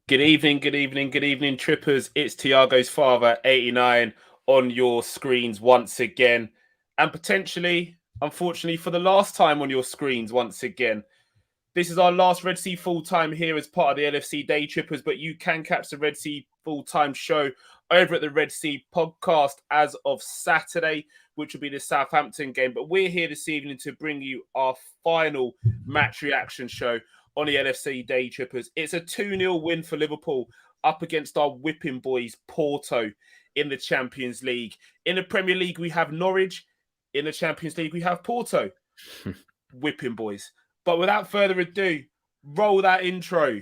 Good evening, good evening, good evening, trippers. It's Thiago's father, 89, on your screens once again. And potentially, unfortunately, for the last time on your screens once again. This is our last Red Sea full time here as part of the LFC Daytrippers, but you can catch the Red Sea full time show over at the Red Sea podcast as of Saturday, which will be the Southampton game. But we're here this evening to bring you our final match reaction show on the LFC Daytrippers. It's a 2-0 win for Liverpool up against our whipping boys, Porto, in the Champions League. In the Premier League, we have Norwich. In the Champions League, we have Porto. Whipping boys. But without further ado, roll that intro.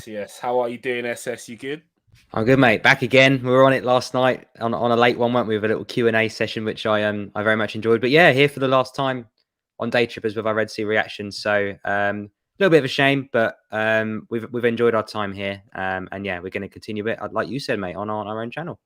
Yes. How are you doing, SS? You good? I'm good, mate. Back again. We were on it last night on a late one, weren't we? With a little Q&A session, which I very much enjoyed. But yeah, here for the last time on Daytrippers with our Red Sea reactions. So a little bit of a shame, but we've enjoyed our time here. And yeah, we're going to continue it, like you said, mate, on our own channel.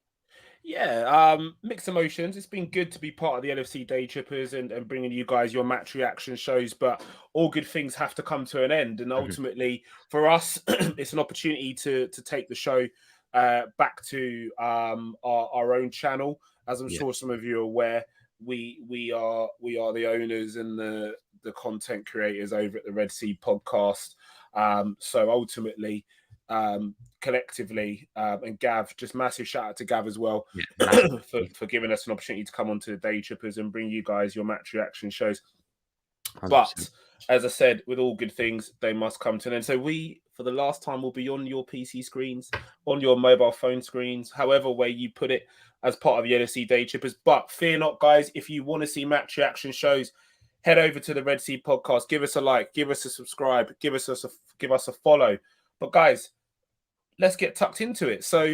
Yeah, mixed emotions. It's been good to be part of the LFC Daytrippers and bringing you guys your match reaction shows, but all good things have to come to an end. And ultimately, for us, it's an opportunity to take the show back to our own channel. As I'm sure some of you are aware, we are the owners and the content creators over at the Red Sea podcast. So ultimately, collectively, and Gav, just massive shout out to Gav as well for giving us an opportunity to come onto the Daytrippers and bring you guys your match reaction shows. 100%. But as I said, with all good things, they must come to an end. So we, for the last time, will be on your PC screens, on your mobile phone screens, however way you put it, as part of the LFC Daytrippers. But fear not, guys, if you want to see match reaction shows, head over to the Red Sea podcast, give us a like, give us a subscribe, give us a follow. But guys, let's get tucked into it. So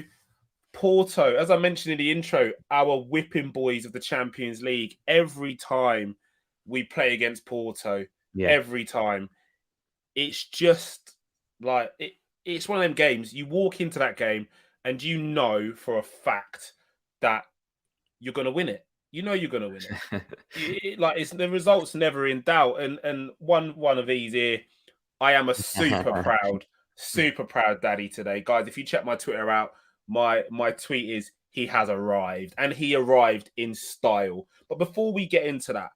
Porto, as I mentioned in the intro, our whipping boys of the Champions League. Every time we play against Porto, every time, it's just like it's one of them games. You walk into that game and you know for a fact that you're going to win it. You know you're going to win it. It's the results never in doubt. And one of these here, I am a super proud daddy today. Guys, if you check my Twitter out, my tweet is he has arrived, and he arrived in style. But before we get into that,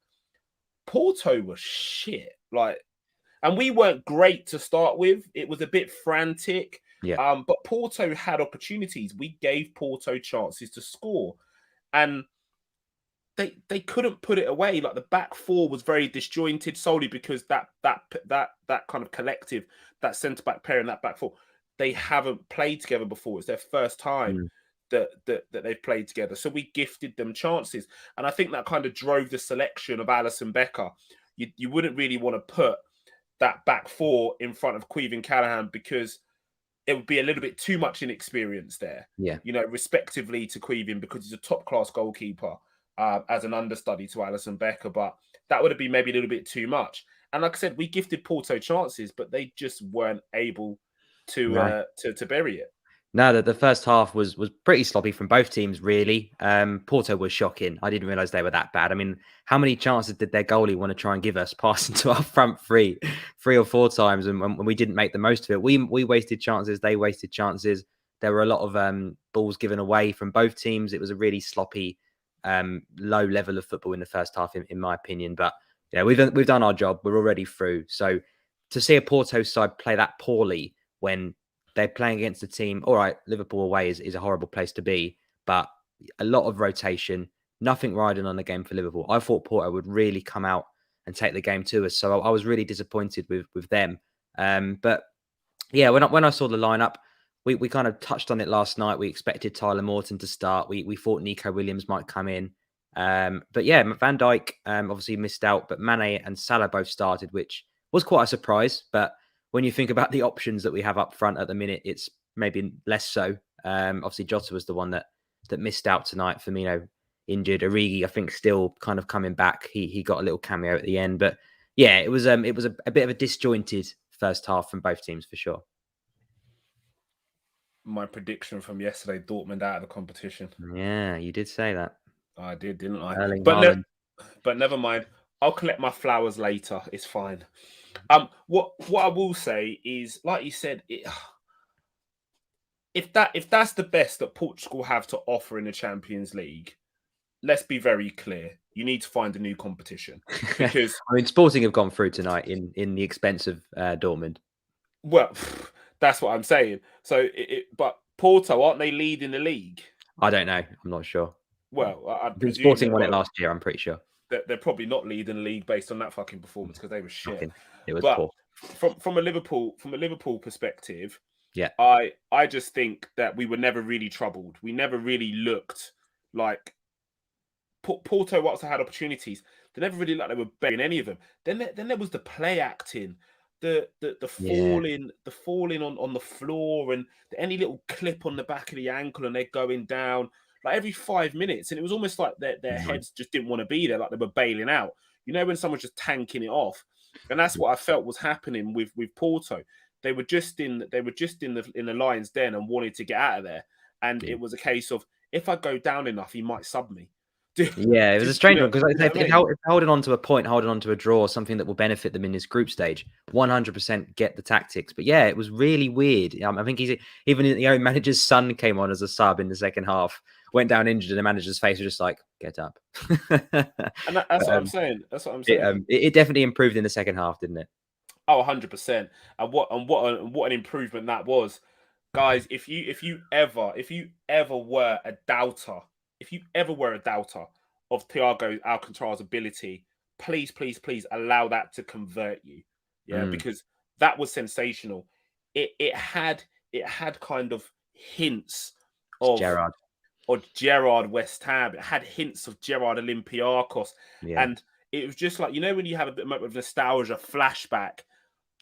Porto was shit. And we weren't great to start with. It was a bit frantic. But Porto had opportunities. We gave Porto chances to score, and they couldn't put it away. Like the back four was very disjointed solely because that kind of collective, that centre back pair and that back four, they haven't played together before. It's their first time that they've played together. So we gifted them chances, and I think that kind of drove the selection of Alisson Becker. You wouldn't really want to put that back four in front of Queven Callahan because it would be a little bit too much inexperience there. Respectively to Queven, because he's a top class goalkeeper. As an understudy to Alisson Becker, but that would have been maybe a little bit too much. And like I said, we gifted Porto chances, but they just weren't able to bury it. No, the first half was pretty sloppy from both teams, really. Porto was shocking. I didn't realise they were that bad. I mean, how many chances did their goalie want to try and give us, passing to our front three or four times, and we didn't make the most of it. We wasted chances. They wasted chances. There were a lot of balls given away from both teams. It was a really sloppy, low level of football in the first half, in my opinion. But we've done our job. We're already through. So to see a Porto side play that poorly when they're playing against a team, all right, Liverpool away is a horrible place to be, but a lot of rotation, nothing riding on the game for Liverpool. I thought Porto would really come out and take the game to us. So I was really disappointed with them. But Yeah, when I saw the lineup, we kind of touched on it last night. We expected Tyler Morton to start. We thought Nico Williams might come in. But yeah, Van Dijk obviously missed out, but Mane and Salah both started, which was quite a surprise. But when you think about the options that we have up front at the minute, it's maybe less so. Obviously, Jota was the one that missed out tonight. Firmino injured. Origi, I think, still kind of coming back. He got a little cameo at the end, but yeah, it was a bit of a disjointed first half from both teams for sure. My prediction from yesterday: Dortmund out of the competition. Yeah, you did say that. I did, didn't I? Erling But Haaland. but never mind. I'll collect my flowers later. It's fine. What I will say is, like you said, if that's the best that Portugal have to offer in the Champions League, let's be very clear. You need to find a new competition because I mean, Sporting have gone through tonight in the expense of Dortmund. well, that's what I'm saying. So, but Porto, aren't they leading the league? I don't know. I'm not sure. Well, I'd presume Sporting won it last year. I'm pretty sure. They're probably not leading the league based on that fucking performance because they were shit. It was But poor. From a Liverpool perspective, yeah, I just think that we were never really troubled. We never really looked like Porto. Whilst they had opportunities, they never really looked like they were begging any of them. Then there was the play acting, the falling on the floor, and any little clip on the back of the ankle, and they're going down like every 5 minutes, and it was almost like their heads just didn't want to be there, like they were bailing out. You know, when someone's just tanking it off, and that's what I felt was happening with Porto. They were just in the lion's den and wanted to get out of there, and it was a case of if I go down enough, he might sub me. Yeah, it was a strange one because if holding on to a point, holding on to a draw, something that will benefit them in this group stage, 100% get the tactics. But yeah, it was really weird. I think even the own manager's son came on as a sub in the second half, went down injured, and the manager's face was just like, "Get up." And that's what I'm saying. That's what I'm saying. It definitely improved in the second half, didn't it? Oh, 100%. And what an improvement that was, guys. If you ever were a doubter, of Thiago Alcantar's ability, please allow that to convert you. Yeah, because that was sensational. It had kind of hints of Gerrard West Ham. It had hints of Gerrard Olympiacos. Yeah. And it was just like, you know, when you have a bit of nostalgia flashback,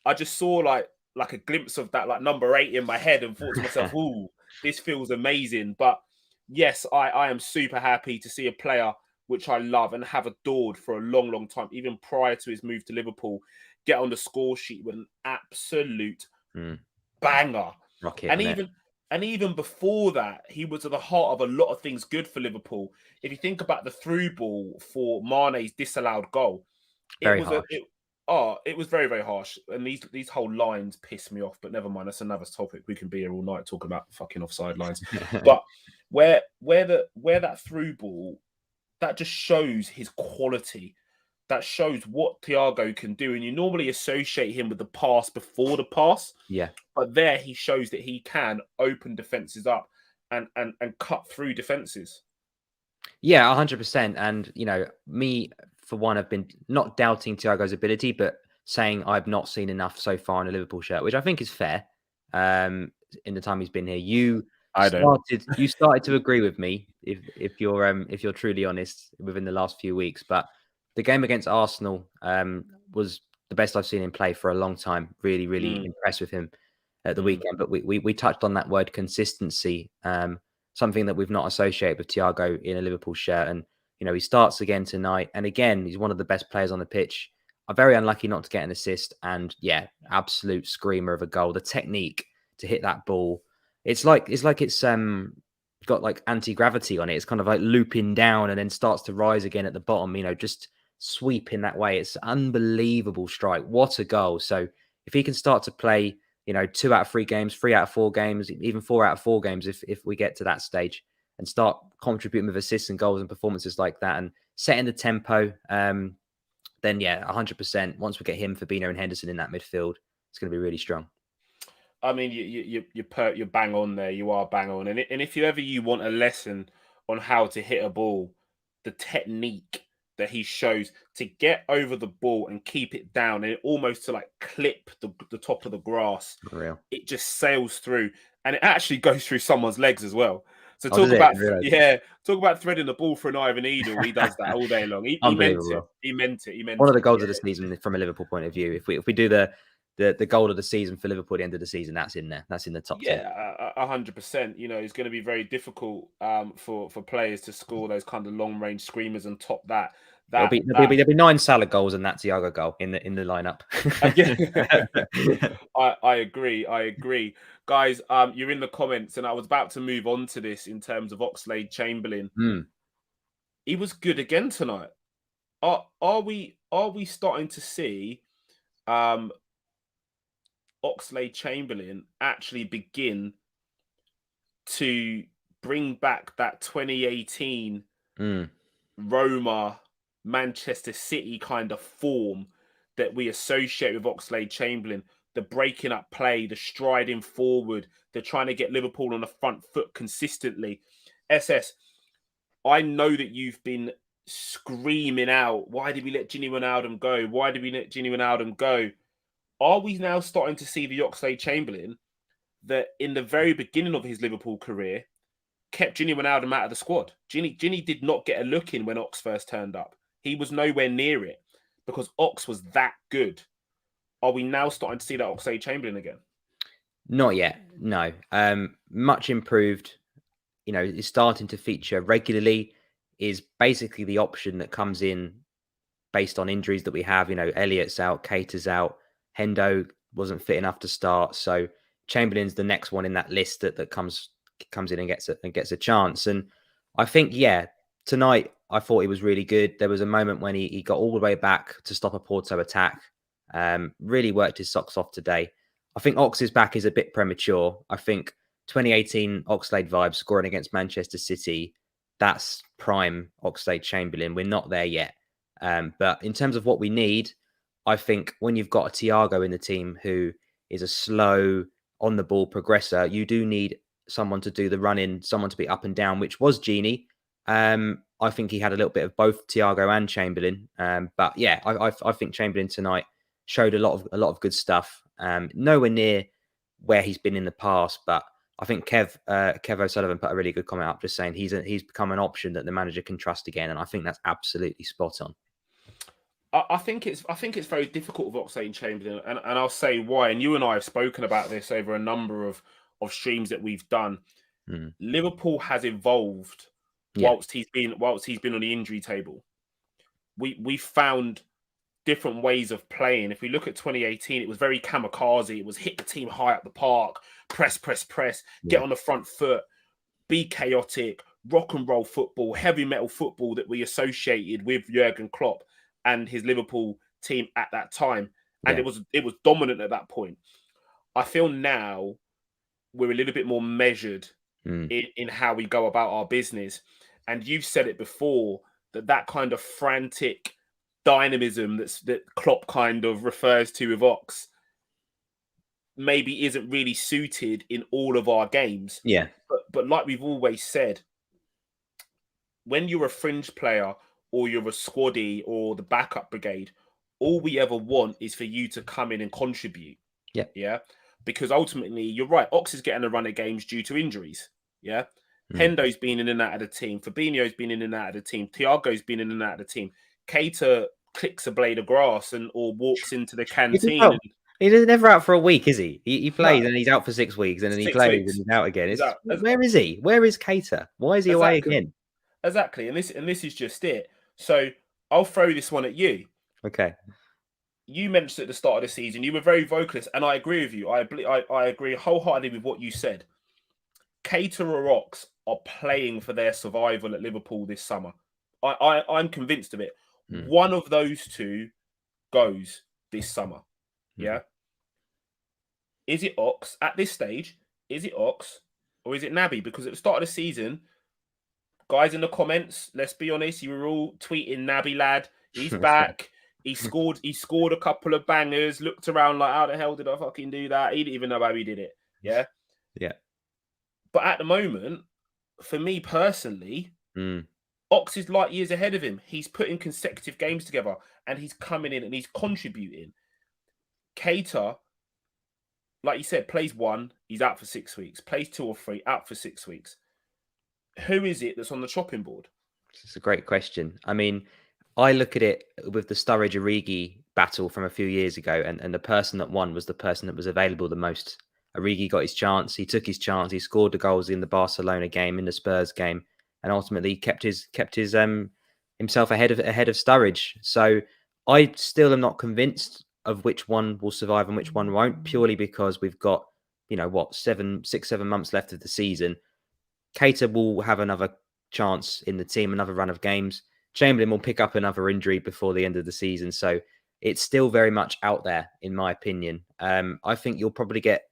I just saw like a glimpse of that, like number 8 in my head, and thought to myself, ooh, this feels amazing. But yes, I am super happy to see a player which I love and have adored for a long, long time, even prior to his move to Liverpool, get on the score sheet with an absolute banger. Rocket, and even before that, he was at the heart of a lot of things good for Liverpool. If you think about the through ball for Mane's disallowed goal, it was very, very harsh. And these whole lines piss me off, but never mind. That's another topic. We can be here all night talking about fucking offside lines. But where that through ball, that just shows his quality. That shows what Thiago can do. And you normally associate him with the pass before the pass. Yeah. But there he shows that he can open defenses up and cut through defenses. Yeah, 100%. And, you know, me, for one, have been not doubting Thiago's ability, but saying I've not seen enough so far in a Liverpool shirt, which I think is fair. In the time he's been here, you started to agree with me if you're truly honest within the last few weeks. But the game against Arsenal was the best I've seen him play for a long time. Really, really impressed with him at the weekend. But we touched on that word consistency. Something that we've not associated with Thiago in a Liverpool shirt. And, you know, he starts again tonight. And again, he's one of the best players on the pitch. I'm very unlucky not to get an assist. And yeah, absolute screamer of a goal. The technique to hit that ball. It's like it's got like anti-gravity on it. It's kind of like looping down and then starts to rise again at the bottom, you know, just sweeping that way. It's unbelievable strike. What a goal. So if he can start to play, you know, 2 out of 3 games, 3 out of 4 games, even 4 out of 4 games, if we get to that stage, and start contributing with assists and goals and performances like that and setting the tempo, then yeah, 100%. Once we get him, Firmino and Henderson in that midfield, it's going to be really strong. I mean, you're bang on there. You are bang on. And if you want a lesson on how to hit a ball, the technique that he shows to get over the ball and keep it down, and it almost to like clip the top of the grass. Real. It just sails through, and it actually goes through someone's legs as well. So Does it? talk about threading the ball for an eye of a needle. He does that all day long. He meant it. He meant it. He meant one of the it. goals of the season from a Liverpool point of view. If we do the goal of the season for Liverpool at the end of the season, that's in there. That's in the top 10. Yeah, 100%. You know, it's going to be very difficult for players to score those kind of long range screamers and top that. There'll be 9 Salah goals and that Thiago goal in the lineup. I agree. Guys, you're in the comments, and I was about to move on to this in terms of Oxlade-Chamberlain. He was good again tonight. Are we starting to see Oxlade-Chamberlain actually begin to bring back that 2018 Roma, Manchester City kind of form that we associate with Oxlade-Chamberlain? The breaking up play, the striding forward, the trying to get Liverpool on the front foot consistently. SS, I know that you've been screaming out, why did we let Gini Wijnaldum go? Why did we let Gini Wijnaldum go? Are we now starting to see the Oxlade-Chamberlain that in the very beginning of his Liverpool career kept Gini Wijnaldum out of the squad? Gini did not get a look in when Ox first turned up. He was nowhere near it because Ox was that good. Are we now starting to see that Oxlade-Chamberlain again? Not yet, no. Much improved. You know, is starting to feature regularly. Is basically the option that comes in based on injuries that we have. You know, Elliott's out, Keita's out, Hendo wasn't fit enough to start. So Chamberlain's the next one in that list that comes in and gets a chance. And I think, yeah, tonight I thought he was really good. There was a moment when he got all the way back to stop a Porto attack. Really worked his socks off today. I think Ox's back is a bit premature. I think 2018 Oxlade vibes scoring against Manchester City, that's prime Oxlade-Chamberlain. We're not there yet. But in terms of what we need, I think when you've got a Thiago in the team who is a slow, on the ball progressor, you do need someone to do the running, someone to be up and down, which was Gini. I think he had a little bit of both Thiago and Chamberlain. But yeah, I think Chamberlain tonight showed a lot of good stuff. Nowhere near where he's been in the past, but I think Kev O'Sullivan put a really good comment up, just saying he's become an option that the manager can trust again, and I think that's absolutely spot on. I think it's very difficult with Oxlade-Chamberlain, and I'll say why. And you and I have spoken about this over a number of streams that we've done. Liverpool has evolved whilst he's been on the injury table. We found different ways of playing. If we look at 2018, it was very kamikaze. It was hit the team high up the park, press, get on the front foot, be chaotic, rock and roll football, heavy metal football that we associated with Jurgen Klopp and his Liverpool team at that time. And it was dominant at that point. I feel now we're a little bit more measured in how we go about our business. And you've said it before, that kind of frantic dynamism that Klopp kind of refers to with Ox maybe isn't really suited in all of our games. Yeah. But like we've always said, when you're a fringe player or you're a squaddy or the backup brigade, all we ever want is for you to come in and contribute. Yeah. Yeah. Because ultimately, you're right, Ox is getting a run of games due to injuries. Yeah. Hendo's been in and out of the team. Fabinho's been in and out of the team. Thiago's been in and out of the team. Keita clicks a blade of grass or walks into the canteen. He's never out for a week, is he? He plays and he's out for 6 weeks, and then he plays and he's out again. Where is he? Where is Keita? Why is he away again? Exactly, and this is just it. So I'll throw this one at you. Okay. You mentioned at the start of the season, you were very vocalist, and I agree with you. I agree wholeheartedly with what you said. Keita or Ox are playing for their survival at Liverpool this summer. I'm convinced of it. One of those two goes this summer. Yeah. Is it Ox at this stage? Is it Ox or is it Naby? Because at the start of the season, guys in the comments, let's be honest, you were all tweeting Naby lad. He's back. He scored a couple of bangers, looked around like, how the hell did I fucking do that? He didn't even know how he did it. Yeah. Yeah. But at the moment, for me personally, Ox is light years ahead of him. He's putting consecutive games together and he's coming in and he's contributing. Keita, like you said, plays 1, he's out for 6 weeks. Plays 2 or 3, out for 6 weeks. Who is it that's on the chopping board? It's a great question. I mean, I look at it with the Sturridge-Origi battle from a few years ago, and the person that won was the person that was available the most. Origi got his chance. He took his chance. He scored the goals in the Barcelona game, in the Spurs game, and ultimately kept his himself ahead of Sturridge. So I still am not convinced of which one will survive and which one won't, purely because we've got 6, 7 months left of the season. Keita will have another chance in the team, another run of games. Chamberlain will pick up another injury before the end of the season. So it's still very much out there, in my opinion. I think you'll probably get...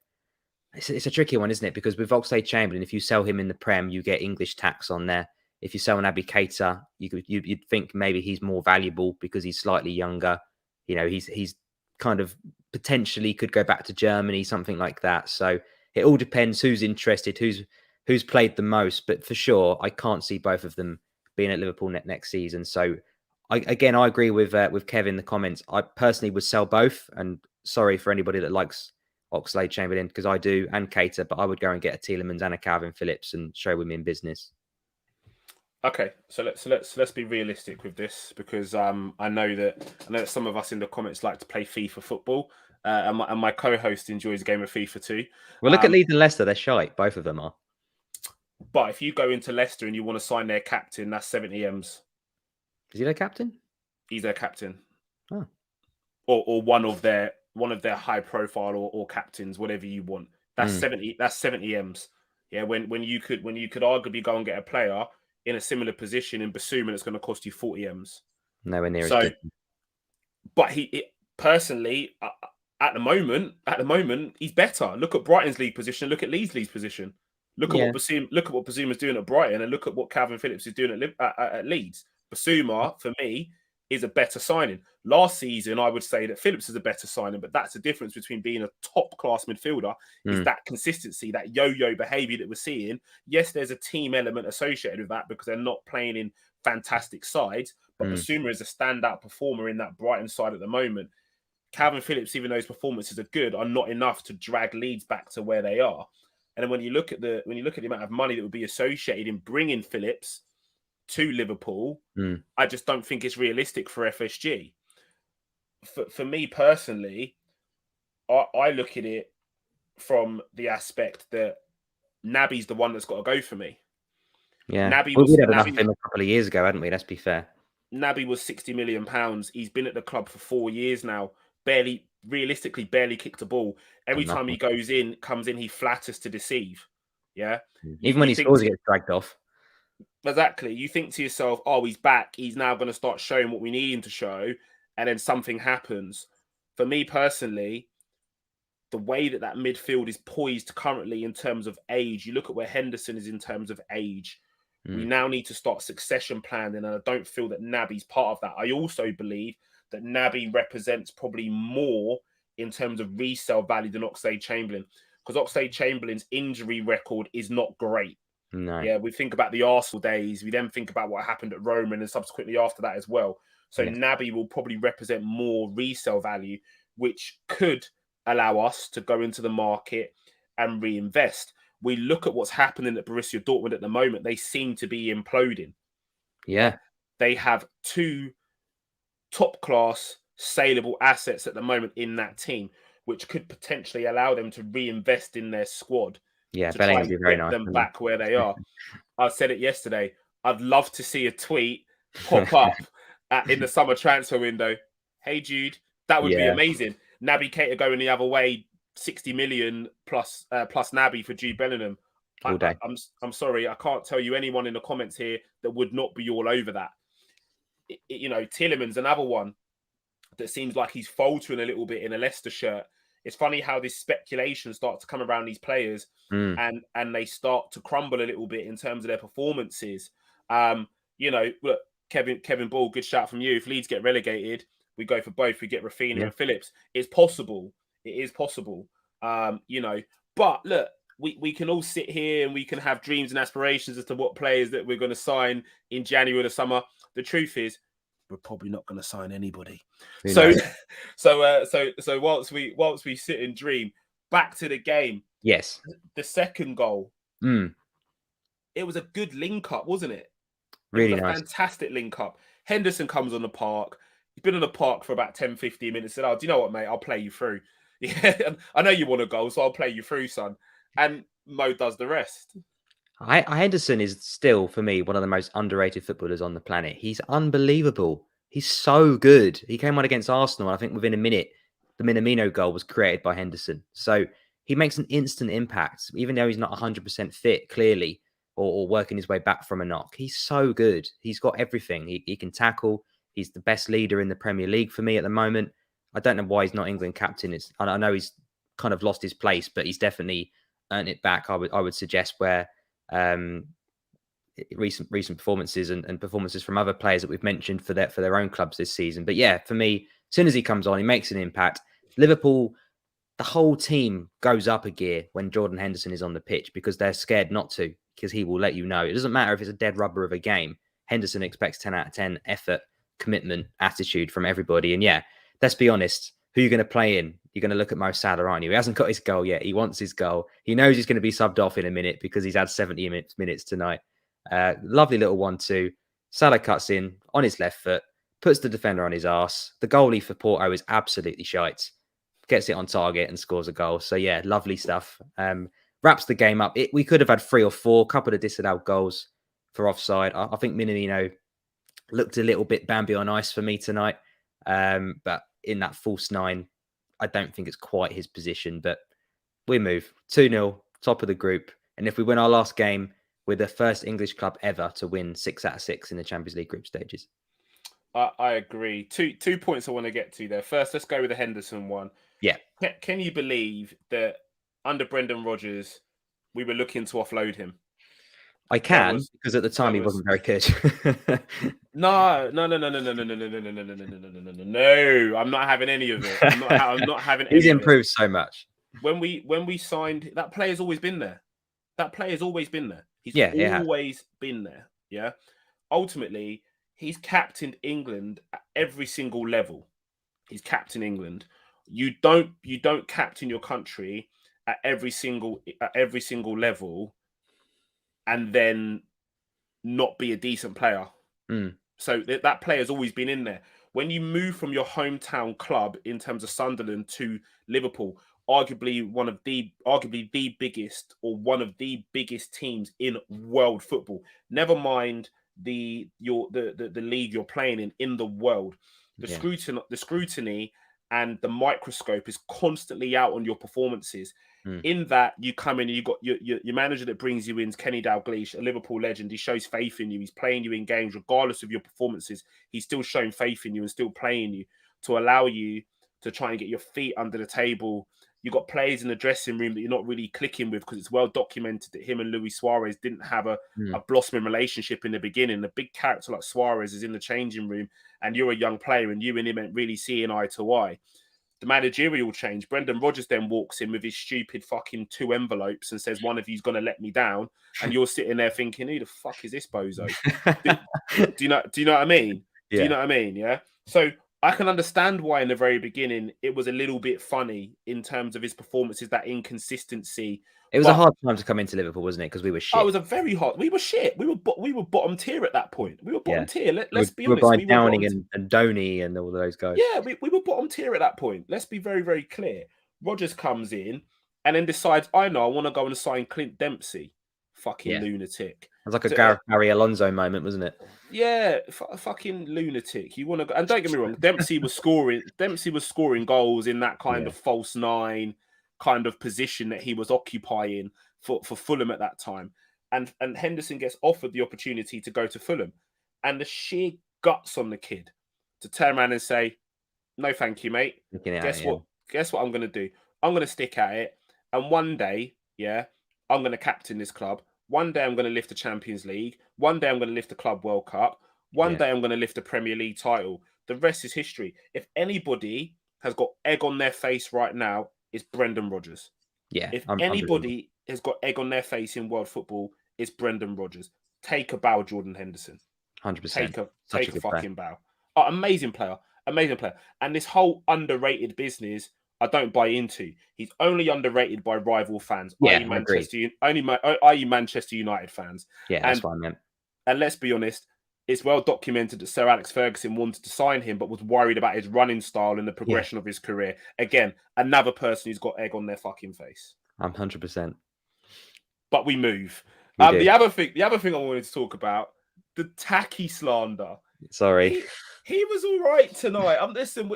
It's a tricky one, isn't it? Because with Oxlade-Chamberlain, if you sell him in the Prem, you get English tax on there. If you sell Naby Keita, you'd think maybe he's more valuable because he's slightly younger. He's kind of potentially could go back to Germany, something like that. So it all depends who's interested, who's played the most. But for sure, I can't see both of them being at Liverpool next season. So I agree with Kev in the comments. I personally would sell both. And sorry for anybody that likes Oxlade-Chamberlain, because I do, and Keita, but I would go and get a Tielemans and a Calvin Phillips and show him in business. Okay, so let's be realistic with this, because I know that some of us in the comments like to play FIFA football, and my co-host enjoys a game of FIFA too. Well, look at Leeds and Leicester; they're shite. Both of them are. But if you go into Leicester and you want to sign their captain, that's 70 M's. Is he their captain? He's their captain. Oh. Or one of their high profile or captains, whatever you want. That's 70. That's 70 M's. Yeah, when you could arguably go and get a player in a similar position in Basuma, it's going to cost you 40 M's. Nowhere near as good. But personally, at the moment, he's better. Look at Brighton's league position. Look at Leeds' position. Look at what Basuma's doing at Brighton, and look at what Calvin Phillips is doing at Leeds. Basuma, for me, is a better signing. Last season, I would say that Phillips is a better signing, but that's the difference between being a top-class midfielder, is that consistency, that yo-yo behaviour that we're seeing. Yes, there's a team element associated with that because they're not playing in fantastic sides, but Basuma is a standout performer in that Brighton side at the moment. Calvin Phillips, even though his performances are good, are not enough to drag Leeds back to where they are. And then when you look at the amount of money that would be associated in bringing Phillips to Liverpool, I just don't think it's realistic for FSG. For me personally, I look at it from the aspect that Naby's the one that's got to go for me. Yeah, we had enough of him a couple of years ago, hadn't we? Let's be fair. Naby was £60 million. He's been at the club for 4 years now. Realistically, barely kicked a ball. Every time he comes in, he flatters to deceive. Yeah. Even when he scores, he gets dragged off. Exactly. You think to yourself, oh, he's back. He's now going to start showing what we need him to show. And then something happens. For me personally, the way that midfield is poised currently in terms of age, you look at where Henderson is in terms of age. We now need to start succession planning. And I don't feel that Naby's part of that. I also believe that Naby represents probably more in terms of resale value than Oxlade-Chamberlain, because Oxlade-Chamberlain's injury record is not great. No. Yeah, we think about the Arsenal days. We then think about what happened at Roma and subsequently after that as well. So Naby will probably represent more resale value, which could allow us to go into the market and reinvest. We look at what's happening at Borussia Dortmund at the moment. They seem to be imploding. Yeah. They have 2 top-class saleable assets at the moment in that team, which could potentially allow them to reinvest in their squad. Yeah, to try and get very nice, them back where they are. I said it yesterday. I'd love to see a tweet pop up in the summer transfer window. Hey, Jude, that would be amazing. Naby Keita going the other way, 60 million plus Naby for Jude Bellingham. I'm sorry, I can't tell you anyone in the comments here that would not be all over that. Tielemans, another one that seems like he's faltering a little bit in a Leicester shirt. It's funny how this speculation starts to come around these players and they start to crumble a little bit in terms of their performances. Look, Kevin Ball, good shout from you. If Leeds get relegated, we go for both. We get Rafinha and Phillips. It's possible. It is possible. But look, we can all sit here and we can have dreams and aspirations as to what players that we're going to sign in January or the summer. The truth is, we're probably not going to sign anybody. So whilst we sit and dream, back to the game. Yes. The second goal. It was a good link up, wasn't it? Really it was a nice. fantastic link up. Henderson comes on the park. He's been on the park for about 10, 15 minutes. Said, "Oh, do you know what, mate? I'll play you through. Yeah, I know you want a goal, so I'll play you through, son." And Mo does the rest. Henderson is still, for me, one of the most underrated footballers on the planet. He's unbelievable. He's so good. He came on against Arsenal, and I think within a minute, the Minamino goal was created by Henderson. So he makes an instant impact, even though he's not 100% fit, clearly, or working his way back from a knock. He's so good. He's got everything. He can tackle. He's the best leader in the Premier League for me at the moment. I don't know why he's not England captain. I know he's kind of lost his place, but he's definitely earned it back. I would suggest where recent performances and performances from other players that we've mentioned for their own clubs this season. But yeah, for me, as soon as he comes on, he makes an impact. Liverpool, the whole team goes up a gear when Jordan Henderson is on the pitch because they're scared not to, because he will let you know. It doesn't matter if it's a dead rubber of a game. Henderson expects 10 out of 10 effort, commitment, attitude from everybody. And yeah, let's be honest, who are you going to play in? You're going to look at Mo Salah, aren't you? He hasn't got his goal yet. He wants his goal. He knows he's going to be subbed off in a minute because he's had 70 minutes tonight. Lovely little 1-2. Salah cuts in on his left foot, puts the defender on his arse. The goalie for Porto is absolutely shite. Gets it on target and scores a goal. So yeah, lovely stuff. Wraps the game up. We could have had 3 or 4, couple of disallowed goals for offside. I think Minamino looked a little bit Bambi on ice for me tonight. But in that false 9, I don't think it's quite his position, but we move 2-0, top of the group. And if we win our last game, we're the first English club ever to win 6 out of 6 in the Champions League group stages. I agree. Two points I want to get to there. First, let's go with the Henderson one. Yeah. Can you believe that under Brendan Rodgers, we were looking to offload him? I can, because at the time he wasn't very good. No. I'm not having any of it. I'm not having any. He's improved so much. When we signed, that player's always been there. He's always been there. Yeah. Ultimately, he's captained England at every single level. He's captained England. You don't captain your country at every single level and then not be a decent player. So that player's always been in there. When you move from your hometown club in terms of Sunderland to Liverpool, arguably the biggest or one of the biggest teams in world football. Never mind the league you're playing in the world. The scrutiny and the microscope is constantly out on your performances. In that, you come in and you've got your manager that brings you in, Kenny Dalglish, a Liverpool legend. He shows faith in you. He's playing you in games regardless of your performances. He's still showing faith in you and still playing you to allow you to try and get your feet under the table. You've got players in the dressing room that you're not really clicking with because it's well documented that him and Luis Suarez didn't have a blossoming relationship in the beginning. A big character like Suarez is in the changing room and you're a young player and you and him ain't really seeing eye to eye. The managerial change. Brendan Rodgers then walks in with his stupid fucking 2 envelopes and says, one of you's going to let me down. And you're sitting there thinking, who the fuck is this bozo? do you know what I mean? Yeah. Do you know what I mean? Yeah. So I can understand why in the very beginning it was a little bit funny in terms of his performances, that inconsistency. It was a hard time to come into Liverpool, wasn't it? Because we were shit. Oh, it was a very hard. We were shit. We were bottom tier at that point. We were bottom tier. Let's be honest. We were Downing and Donny and all those guys. Yeah, we were bottom tier at that point. Let's be very, very clear. Rodgers comes in and then decides, I want to go and sign Clint Dempsey. Fucking lunatic. It was like a Gary Alonso moment, wasn't it? Yeah, fucking lunatic. You want to go, and don't get me wrong, Dempsey was scoring goals in that kind of false 9 kind of position that he was occupying for Fulham at that time. And Henderson gets offered the opportunity to go to Fulham. And the sheer guts on the kid to turn around and say, no, thank you, mate. Guess what I'm going to do? I'm going to stick at it. And one day, I'm going to captain this club. One day I'm going to lift the Champions League. One day I'm going to lift the Club World Cup. One day I'm going to lift the Premier League title. The rest is history. If anybody has got egg on their face right now, it's Brendan Rodgers. Yeah. If I'm anybody has got egg on their face in world football, it's Brendan Rodgers. Take a bow, Jordan Henderson. 100%. Take a fucking bow. Oh, amazing player. And this whole underrated business, I don't buy into. He's only underrated by rival fans, Yeah, i.e. Manchester United fans. Yeah, that's what I meant. And let's be honest, it's well documented that Sir Alex Ferguson wanted to sign him, but was worried about his running style and the progression of his career. Again, another person who's got egg on their fucking face. I'm 100%. But we move. The other thing I wanted to talk about, the tacky slander. Sorry. He was all right tonight.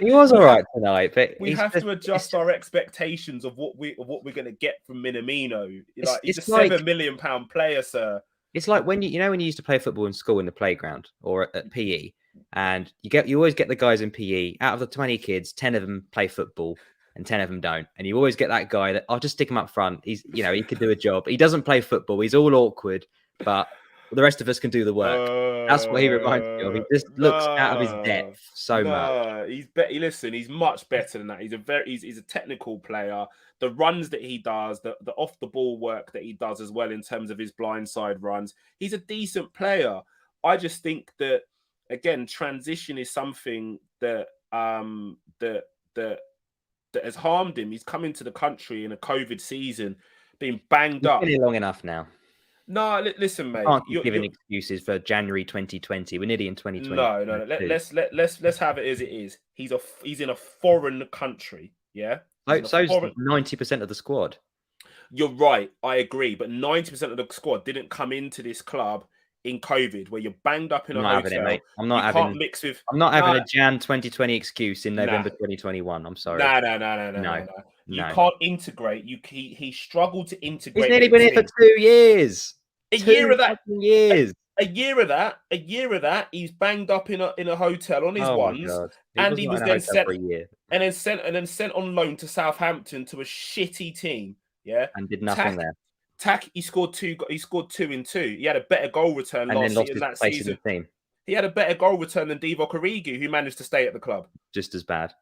He was all right tonight, but we have to adjust our expectations of what we're going to get from Minamino. Like, he's a £7 million player, sir. It's like when you used to play football in school in the playground or at PE, and you always get the guys in PE. Out of the 20 kids, 10 of them play football and 10 of them don't. And you always get that guy that I'll just stick him up front. He could do a job. He doesn't play football. He's all awkward, but the rest of us can do the work. That's what he reminds me of. He just looks out of his depth so much. He's much better than that. He's a technical player. The runs that he does, the off the ball work that he does as well in terms of his blindside runs, he's a decent player. I just think that, again, transition is something that has harmed him. He's come into the country in a COVID season, being banged up. He's been here long enough now. No, listen, mate. Can't keep giving excuses for January 2020. We're nearly in 2020. No. Let's have it as it is. He's in a foreign country. Yeah. So 90% of the squad. You're right. I agree. But 90% of the squad didn't come into this club in COVID, where you're banged up in a hotel. I'm not having a Jan 2020 excuse in November 2021. I'm sorry. No. You can't integrate. He struggled to integrate. He's nearly been here for 2 years. A year of that. Years. A year of that. He's banged up in a hotel on his ones, and he was then sent on loan to Southampton to a shitty team. Yeah, and did nothing there. He scored two in two. He had a better goal return last season. He had a better goal return than Divock Origi, who managed to stay at the club. Just as bad.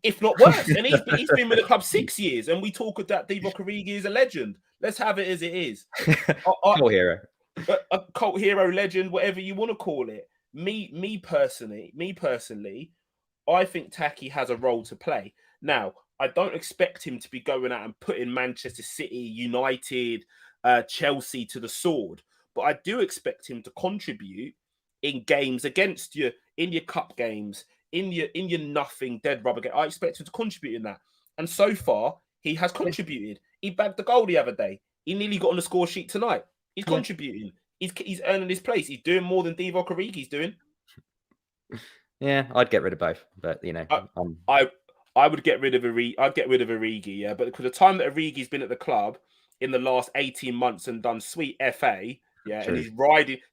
If not worse. And he's been with the club 6 years, and we talk of that Divock Origi is a legend. Let's have it as it is. Cult hero. A cult hero, legend, whatever you want to call it. Me personally, I think Taki has a role to play. Now, I don't expect him to be going out and putting Manchester City, United, Chelsea to the sword, but I do expect him to contribute in games against you, in your cup games, in your nothing dead rubber game. I expect him to contribute in that, and so far he has contributed. He bagged the goal the other day. He nearly got on the score sheet tonight. He's contributing. He's earning his place. He's doing more than Divock Origi's doing. Yeah, I'd get rid of both, but I would get rid of Origi. I'd get rid of Origi, yeah. But because the time that Origi's been at the club in the last 18 months and done sweet FA, yeah, true. And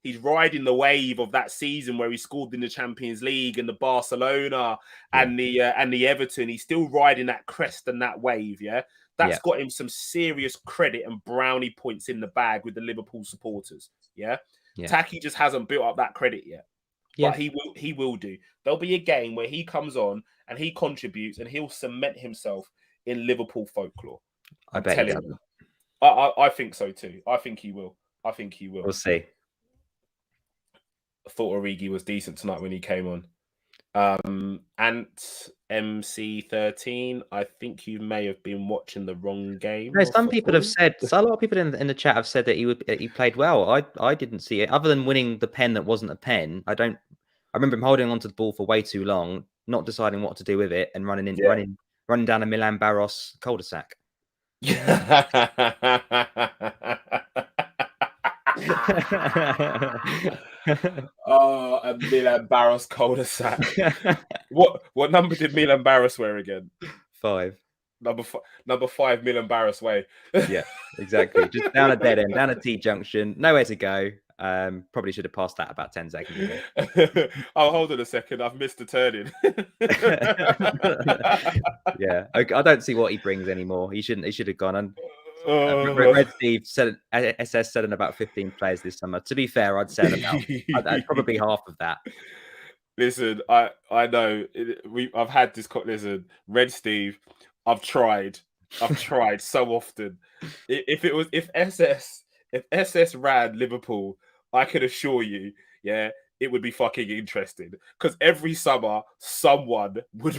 he's riding the wave of that season where he scored in the Champions League and the Barcelona and the Everton. He's still riding that crest and that wave, yeah. That's got him some serious credit and brownie points in the bag with the Liverpool supporters, yeah. Taki just hasn't built up that credit yet. Yeah. But he will do. There'll be a game where he comes on and he contributes and he'll cement himself in Liverpool folklore. I bet he will. I think so too. I think he will. We'll see. I thought Origi was decent tonight when he came on. Ant MC13, I think you may have been watching the wrong game. No, some people have said, a lot of people in the chat have said that he played well. I didn't see it. Other than winning the pen that wasn't a pen, I remember him holding onto the ball for way too long, not deciding what to do with it, and running down a Milan Barros cul-de-sac. Oh, a Milan Barros cul-de-sac. What number did Milan Barros wear again? 5. Number 5 Milan Barros way. Yeah, exactly. Just down a dead end, down a T-junction, nowhere to go. Probably should have passed that about 10 seconds ago. Oh, hold on a second. I've missed the turning. Yeah, I don't see what he brings anymore. He should have gone on. Red Steve said SS said in about 15 players this summer. To be fair, I'd say about probably half of that. Listen, I know I've had this. Listen, Red Steve, I've tried. I've tried so often. If SS ran Liverpool, I can assure you, yeah, it would be fucking interesting. Because every summer, someone would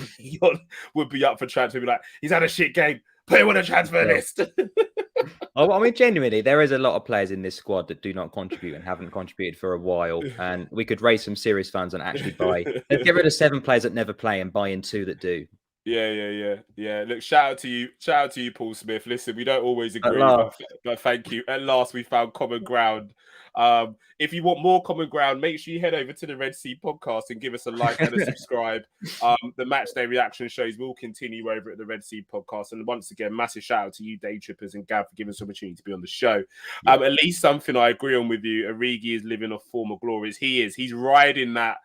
be up for transfer. Be like, he's had a shit game. Put him on a transfer list. Oh, I mean, genuinely, there is a lot of players in this squad that do not contribute and haven't contributed for a while. And we could raise some serious funds and actually buy. Let's get rid of 7 players that never play and buy in 2 that do. Yeah. Look, shout out to you, Paul Smith. Listen, we don't always agree, but thank you. At last, we found common ground. If you want more common ground, make sure you head over to the Red Sea podcast and give us a like and a subscribe. The match day reaction shows will continue over at the Red Sea podcast. And once again, massive shout out to you, Daytrippers and Gav, for giving us the opportunity to be on the show. At least something I agree on with you. Origi is living off former glories. He is. He's riding that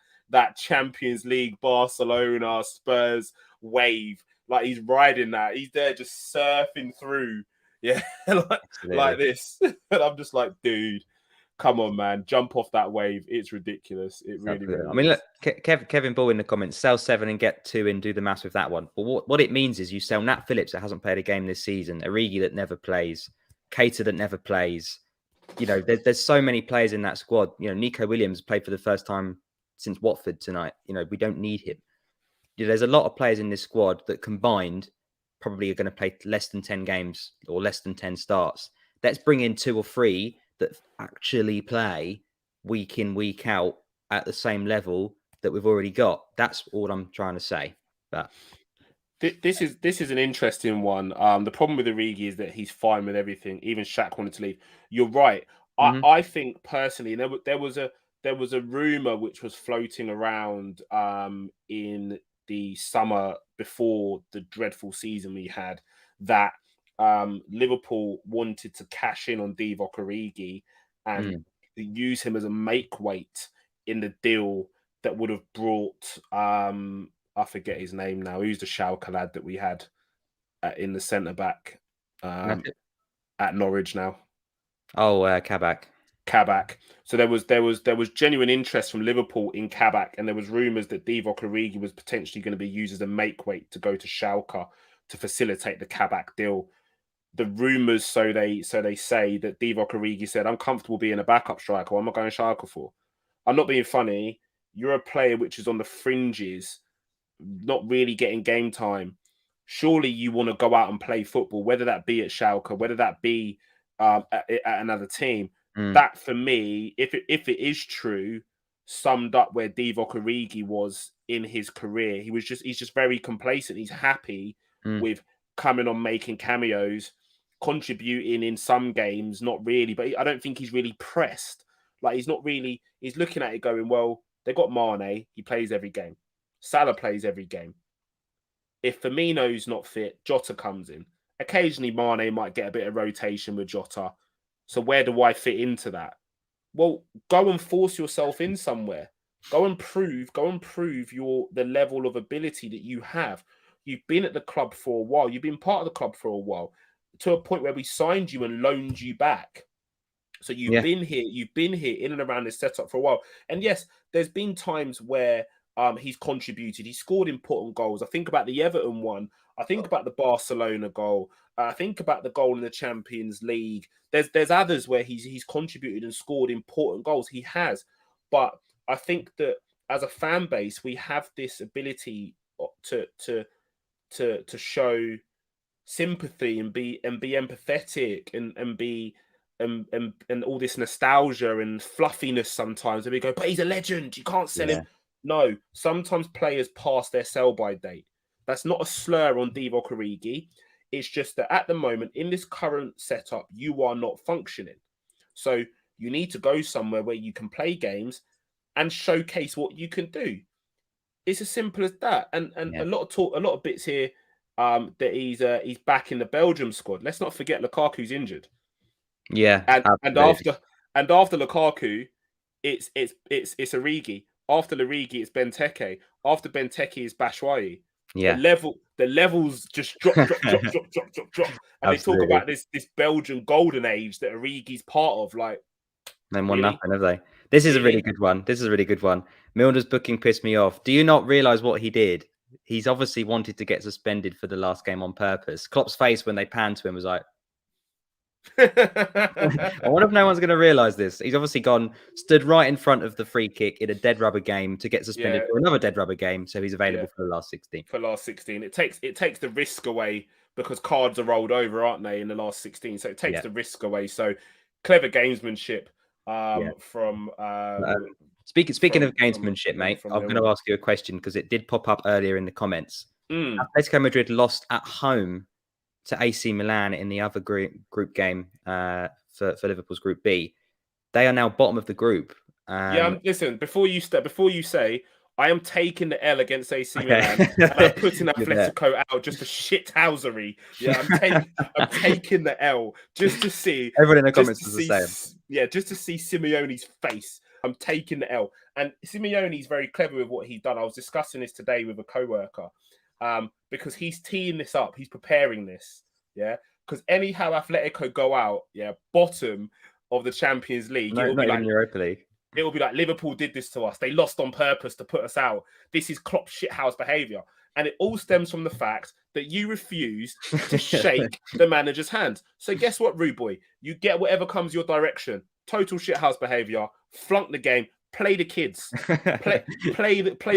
Champions League, Barcelona, Spurs wave. Like, he's riding that. He's there just surfing through. Yeah, like this. And I'm just like, dude, come on, man. Jump off that wave. It's ridiculous. It really is. I mean, look, Kevin Ball in the comments, sell 7 and get 2 and do the maths with that one. But what it means is you sell Nat Phillips that hasn't played a game this season, Origi that never plays, Keita that never plays. You know, there's so many players in that squad. You know, Nico Williams played for the first time since Watford tonight. You know, we don't need him. There's a lot of players in this squad that combined probably are going to play less than 10 games or less than 10 starts. Let's bring in 2 or 3 that actually play week in, week out at the same level that we've already got. That's all I'm trying to say. But this is an interesting one. The problem with Origi is that he's fine with everything. Even Shaq wanted to leave. You're right. I think personally, there was a rumor which was floating around in the summer before the dreadful season we had, that Liverpool wanted to cash in on Divock Origi and use him as a make weight in the deal that would have brought I forget his name now. Who's the Schalke lad that we had in the centre back at Norwich now? Oh, Kabak. So there was genuine interest from Liverpool in Kabak, and there was rumours that Divock Origi was potentially going to be used as a make weight to go to Schalke to facilitate the Kabak deal. The rumours, so they say that Divock Origi said, "I'm comfortable being a backup striker. What am I going to Schalke for? I'm not being funny. You're a player which is on the fringes, not really getting game time. Surely you want to go out and play football, whether that be at Schalke, whether that be at another team." That, for me, if it is true, summed up where Divock Origi was in his career. He's just very complacent. He's happy with coming on, making cameos, contributing in some games, not really. But I don't think he's really pressed. Like, he's not really. He's looking at it going, well, they got Mane. He plays every game. Salah plays every game. If Firmino's not fit, Jota comes in. Occasionally, Mane might get a bit of rotation with Jota. So where do I fit into that? Well, go and force yourself in somewhere. Go and prove the level of ability that you have. You've been at the club for a while. You've been part of the club for a while, to a point where we signed you and loaned you back. So you've been here in and around this setup for a while. And yes, there's been times where he's contributed. He scored important goals. I think about the Everton one. I think about the Barcelona goal. I think about the goal in the Champions League. There's others where he's contributed and scored important goals. He has. But I think that as a fan base, we have this ability to show sympathy and be empathetic and be and all this nostalgia and fluffiness sometimes. And we go, but he's a legend. You can't sell him. No, sometimes players pass their sell-by date. That's not a slur on Divock Origi. It's just that at the moment, in this current setup, you are not functioning. So you need to go somewhere where you can play games and showcase what you can do. It's as simple as that. And a lot of bits here that he's back in the Belgium squad. Let's not forget Lukaku's injured. Yeah, and after Lukaku, it's Origi. After Origi, it's Benteke. After Benteke is Batshuayi. Yeah, the levels just drop. And they talk about this Belgian golden age that Origi's part of. Like, they won nothing, have they? This is a really good one. Milner's booking pissed me off. Do you not realise what he did? He's obviously wanted to get suspended for the last game on purpose. Klopp's face when they panned to him was like, I wonder if no one's going to realise this. He's obviously stood right in front of the free kick in a dead rubber game to get suspended for another dead rubber game. So he's available for the last 16. For last 16. It takes the risk away because cards are rolled over, aren't they, in the last 16? So it takes the risk away. So clever gamesmanship from... Speaking of gamesmanship, mate, I'm going to ask you a question because it did pop up earlier in the comments. Atletico Madrid lost at home to AC Milan in the other group game for Liverpool's Group B. They are now bottom of the group. Listen, before you say, I am taking the L against AC Milan and I'm putting Atletico out just for shithousery. Yeah, I'm taking the L just to see. Everyone in the comments is the same. Yeah, just to see Simeone's face. I'm taking the L. And Simeone's very clever with what he's done. I was discussing this today with a co-worker because he's teeing this up. He's preparing this. Yeah, because anyhow Atletico go out, bottom of the Champions League. Not even Europa League. It will be like Liverpool did this to us. They lost on purpose to put us out. This is Klopp shithouse behaviour. And it all stems from the fact that you refused to shake the manager's hand. So guess what, Rude Boy? You get whatever comes your direction. Total shithouse behaviour. Flunk the game. Play the kids. Play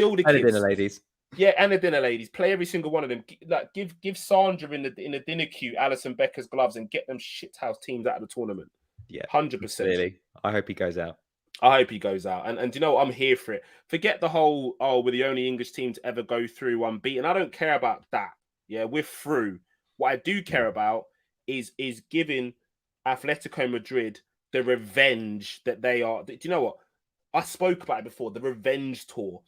all the kids. And the dinner ladies. Yeah, and the dinner ladies. Play every single one of them. Like give Sandra in the dinner queue Alison Becker's gloves and get them shithouse teams out of the tournament. Yeah, 100%. Really. I hope he goes out. I hope he goes out. And you know what? I'm here for it. Forget the whole, we're the only English team to ever go through unbeaten. I don't care about that. Yeah, we're through. What I do care about is giving Atletico Madrid the revenge that they are. Do you know what? I spoke about it before, the revenge tour.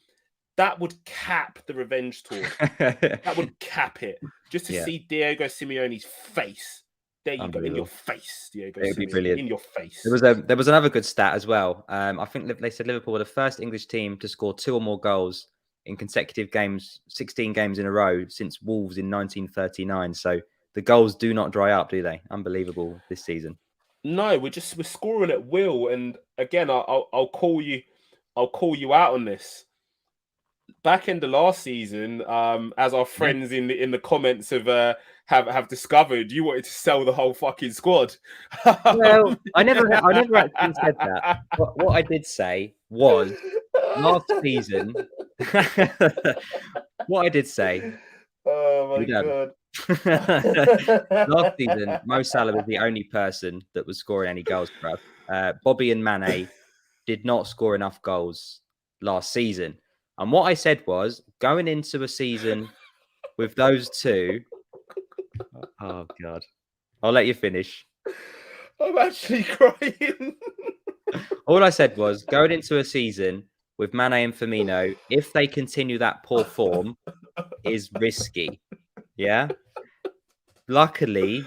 That would cap the revenge tour. That would cap it. Just to see Diego Simeone's face. There you go, in your face, Diego. It would be brilliant. In your face. There was another good stat as well. I think they said Liverpool were the first English team to score 2 or more goals in consecutive games, 16 games in a row since Wolves in 1939. So the goals do not dry up, do they? Unbelievable this season. No, we're scoring at will. And again, I'll call you out on this. Back in the last season, as our friends in the comments have discovered, you wanted to sell the whole fucking squad. Well, I never actually said that. What I did say was last season. What I did say. Oh my god! Last season, Mo Salah was the only person that was scoring any goals for us. Bobby and Mane did not score enough goals last season. And what I said was, going into a season with those two... Oh, God. I'll let you finish. I'm actually crying. All I said was, going into a season with Mane and Firmino, if they continue that poor form, is risky. Yeah? Luckily,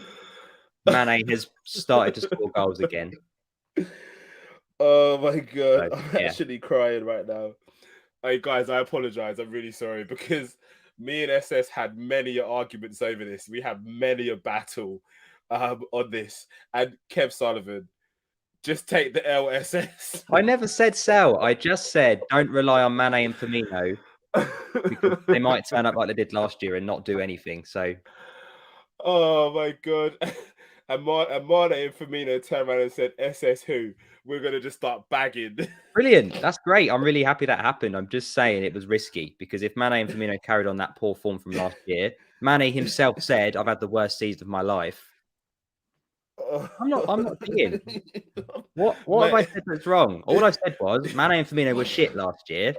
Mane has started to score goals again. Oh, my God. So, I'm actually crying right now. Hey guys, I apologize. I'm really sorry because me and SS had many arguments over this. We had many a battle on this. And Kev Sullivan, just take the LSS. I never said sell. I just said don't rely on Mane and Firmino because they might turn up like they did last year and not do anything. So, oh my God. And Mane and Firmino turned around and said, SS who? We're going to just start bagging. Brilliant. That's great. I'm really happy that happened. I'm just saying it was risky because if Mane and Firmino carried on that poor form from last year, Mane himself said, I've had the worst season of my life. I'm not thinking. What have I said that's wrong? All I said was Mane and Firmino were shit last year.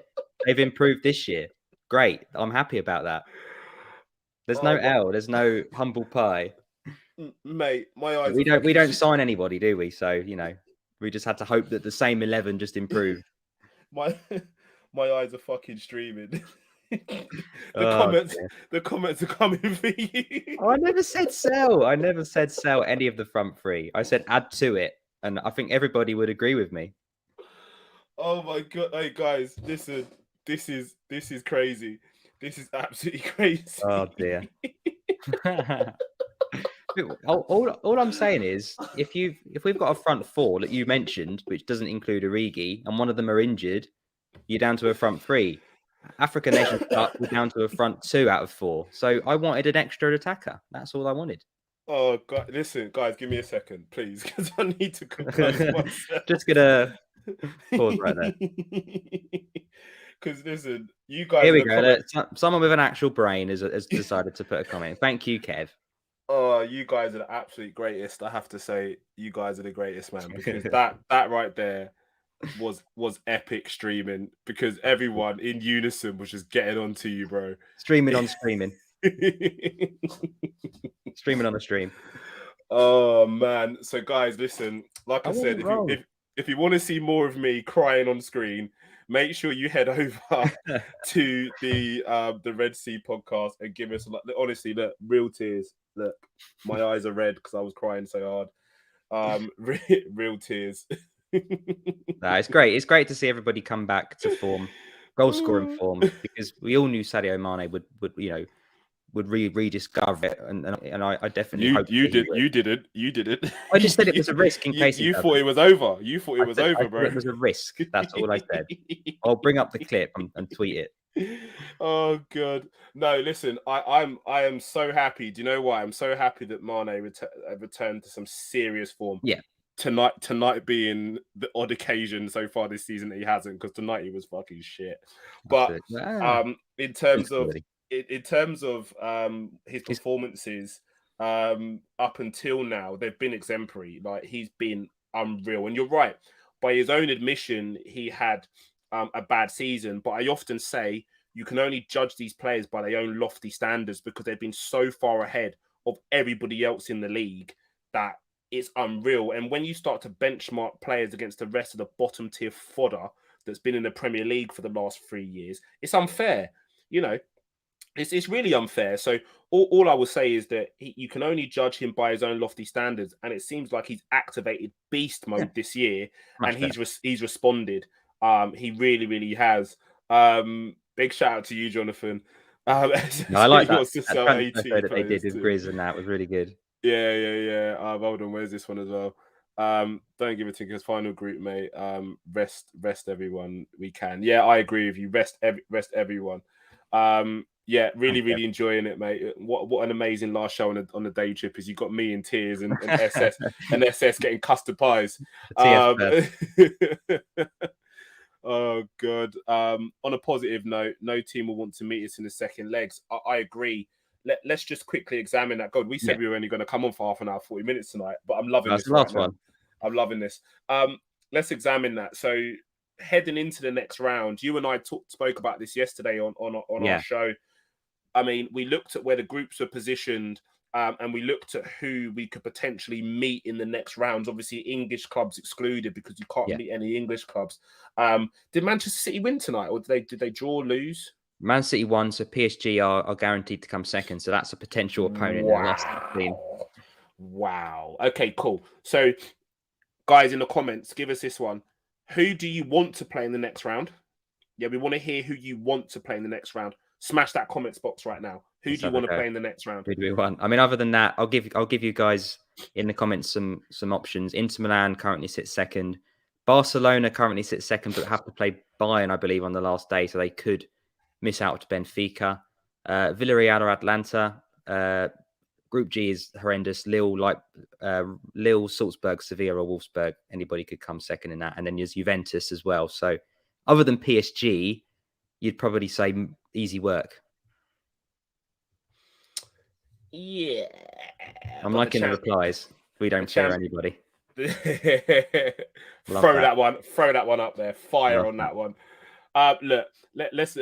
They've improved this year. Great. I'm happy about that. There's no L. There's no humble pie. Mate, my eyes. We don't sign anybody, do we? So, you know, we just had to hope that the same 11 just improved. my eyes are fucking streaming. The comments are coming for you. I never said sell. I never said sell any of the front three. I said add to it, and I think everybody would agree with me. Oh my God! Hey guys, listen. This is crazy. This is absolutely crazy. Oh dear. All I'm saying is, if we've got a front four that you mentioned, which doesn't include Origi, and one of them are injured, you're down to a front three. African Nations Cup, we're down to a front 2 out of 4. So I wanted an extra attacker. That's all I wanted. Oh God! Listen, guys, give me a second, please, because I need to compose myself. Just gonna pause right there. Because listen, you guys. Here we go. Someone with an actual brain has decided to put a comment. Thank you, Kev. Oh, you guys are the absolute greatest. I have to say, you guys are the greatest, man. Because that right there was epic streaming. Because everyone in unison was just getting onto you, bro. Streaming on streaming. Streaming on a stream. Oh man! So guys, listen. Like I said, if you want to see more of me crying on screen, make sure you head over to the Red Sea podcast and give us honestly, look, real tears. Look, my eyes are red because I was crying so hard. Real tears. No, it's great. It's great to see everybody come back to form, goal scoring form, because we all knew Sadio Mane would rediscover it, and I definitely hope you did it. I just said it was a risk in case you thought it was over. You thought it was over, bro. It was a risk. That's all I said. I'll bring up the clip and tweet it. Oh God, no! Listen, I am so happy. Do you know why? I'm so happy that Mane returned to some serious form. Yeah. Tonight being the odd occasion so far this season that he hasn't, because tonight he was fucking shit. But in terms of his performances up until now, they've been exemplary. Like, he's been unreal. And you're right, by his own admission, he had a bad season. But I often say you can only judge these players by their own lofty standards, because they've been so far ahead of everybody else in the league that it's unreal. And when you start to benchmark players against the rest of the bottom tier fodder that's been in the Premier League for the last 3 years, it's unfair. You know, it's really unfair. So all I will say is that you can only judge him by his own lofty standards. And it seems like he's activated beast mode this year. And he's responded. He really, really has. Big shout out to you, Jonathan. No, I like that. That they did with Grizz, and that was really good. Yeah. Hold on, where's this one as well? Don't give a tinkers. Final group, mate. Rest everyone we can. Yeah, I agree with you. Rest everyone. Yeah, really enjoying it, mate. What an amazing last show on the Daytrippers. You got me in tears and SS getting custard pies. Oh God. On a positive note, no team will want to meet us in the second legs. I agree. Let's just quickly examine that. God, we said we were only going to come on for half an hour, 40 minutes tonight, but I'm loving this. Right now. I'm loving this. Let's examine that. So heading into the next round, you and I spoke about this yesterday on our show. I mean, we looked at where the groups were positioned, and we looked at who we could potentially meet in the next rounds. Obviously, English clubs excluded, because you can't meet any English clubs. Did Manchester City win tonight, or did they draw or lose? Man City won, so PSG are guaranteed to come second. So that's a potential opponent. Wow. Okay, cool. So, guys, in the comments, give us this one. Who do you want to play in the next round? Yeah, we want to hear who you want to play in the next round. Smash that comments box right now. Who do you want to play in the next round? Who do we want? I mean, other than that, I'll give you guys in the comments some options. Inter Milan currently sits second. Barcelona currently sits second, but have to play Bayern, I believe, on the last day, so they could miss out to Benfica. Villarreal or Atlanta. Group G is horrendous. Lille, Salzburg, Sevilla, or Wolfsburg. Anybody could come second in that. And then there's Juventus as well. So other than PSG, you'd probably say easy work. Yeah. I'm liking the replies. We don't share anybody. Throw that one up there. Fire on that one. Look, let's.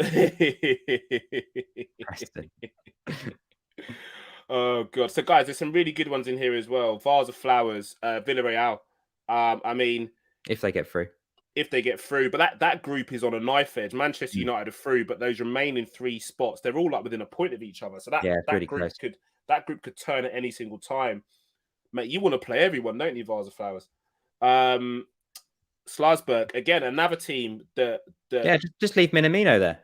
Oh God! So guys, there's some really good ones in here as well. Vase of Flowers, Villarreal. I mean, if they get through, but that group is on a knife edge. Manchester United are through, but those remaining 3 spots, they're all up within a point of each other. So that group could turn at any single time. Mate, you want to play everyone, don't you, Vase of Flowers? Salzburg, again, another team that just leave Minamino there.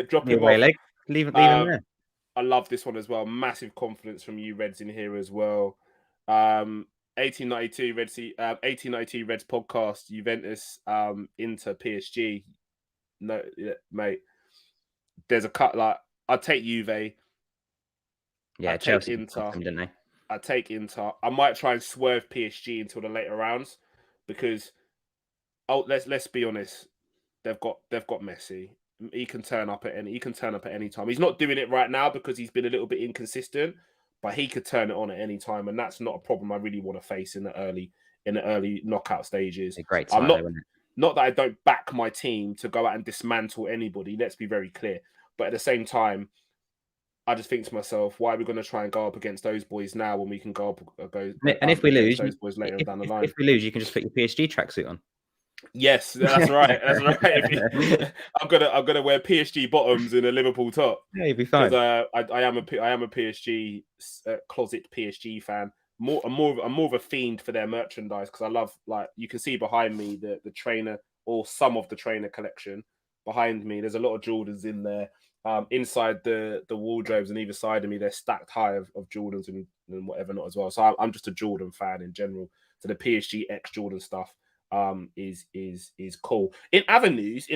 Drop him off. Leave him there. I love this one as well. Massive confidence from you Reds in here as well. 1892 Reds podcast, Juventus, Inter, PSG. No, yeah, mate. there's a cut. Like I'd take Juve. Yeah, I'd Chelsea take Inter. didn't they? I'd take Inter. I might try and swerve PSG until the later rounds because let's be honest, they've got Messi. He can turn up at any time. He's not doing it right now because he's been a little bit inconsistent, but he could turn it on at any time, and that's not a problem I really want to face in the early knockout stages. A great I'm tie, though, not that I don't back my team to go out and dismantle anybody. Let's be very clear, but at the same time, I just think to myself, why are we going to try and go up against those boys now when we can go and if we lose, those boys later down the line? If we lose, you can just put your PSG tracksuit on. Yes, that's right. That's right. I'm gonna wear PSG bottoms and a Liverpool top. Yeah, you'll be fine. Because I am a PSG closet PSG fan. I'm more of a fiend for their merchandise because I love, like, you can see behind me the trainer or some of the trainer collection behind me. There's a lot of Jordans in there. Inside the wardrobes and either side of me, they're stacked high of Jordans and whatever not as well. So I'm just a Jordan fan in general. So the PSG X Jordan stuff is cool. In avenues,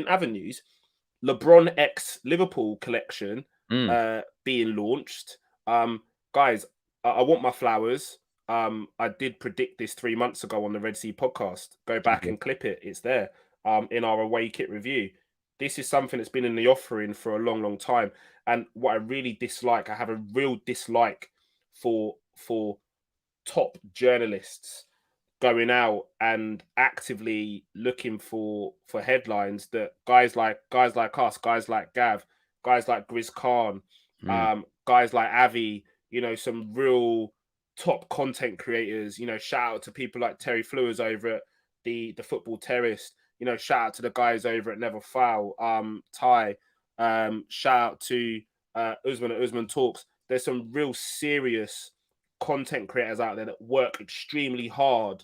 LeBron X Liverpool collection being launched. Guys, I want my flowers. I did predict this 3 months ago on the Red Sea podcast. Go back and clip it. It's there in our away kit review. This is something that's been in the offering for a long, long time. And what I really dislike, I have a real dislike for top journalists going out and actively looking for headlines that guys like us, guys like Gav, guys like Grizz Khan, guys like Avi, some real top content creators, shout out to people like Terry Flewers over at the Football Terrace, shout out to the guys over at Never Foul, Ty, shout out to Usman at Usman Talks. There's some real serious content creators out there that work extremely hard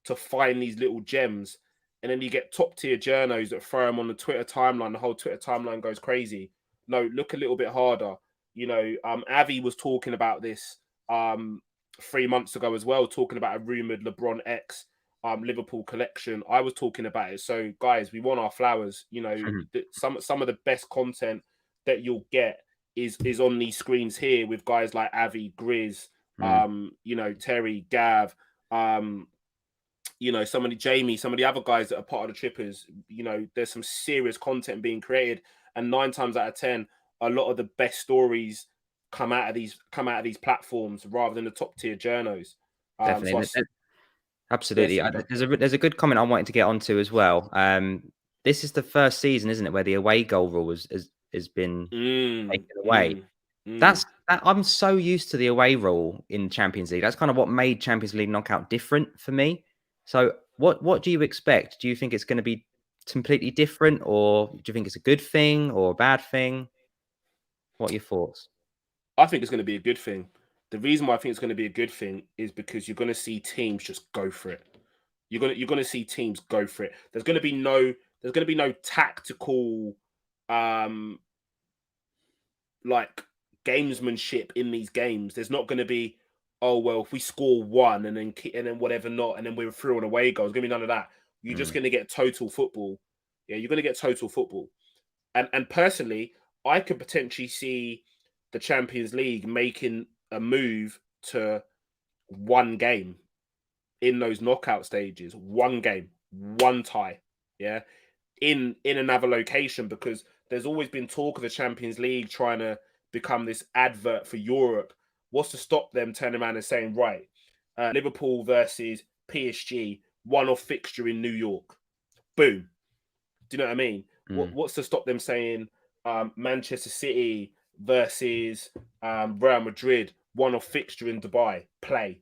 to find these little gems, and then you get top tier journos that throw them on the Twitter timeline. The whole Twitter timeline goes crazy. No, look a little bit harder. Avi was talking about this 3 months ago as well, talking about a rumored LeBron X Liverpool collection. I was talking about it. So guys, we want our flowers. Some of the best content that you'll get is on these screens here with guys like Avi, Grizz, Terry, Gav, Jamie, some of the other guys that are part of the Trippers. There's some serious content being created, and 9 times out of 10, a lot of the best stories come out of these platforms rather than the top tier journos. Definitely. Absolutely. Yes, there's a good comment I wanted to get onto as well. This is the first season, isn't it, where the away goal rule has been taken away. That's I'm so used to the away rule in Champions League. That's kind of what made Champions League knockout different for me. So what do you expect? Do you think it's going to be completely different, or do you think it's a good thing or a bad thing? What are your thoughts? I think it's going to be a good thing. The reason why I think it's going to be a good thing is because you're going to see teams just go for it. You're going to see teams go for it. There's going to be no tactical like gamesmanship in these games. There's not going to be, oh well, if we score one and then whatever not, and then we're through an away goal. There's going to be none of that. You're just going to get total football. Yeah, you're going to get total football. And personally, I could potentially see the Champions League making a move to one game in those knockout stages, one game, one tie, yeah, in another location, because there's always been talk of the Champions League trying to become this advert for Europe. What's to stop them turning around and saying, right, Liverpool versus PSG, one-off fixture in New York, boom. Do you know what I mean? What's to stop them saying Manchester City versus Real Madrid, one-off fixture in Dubai, play?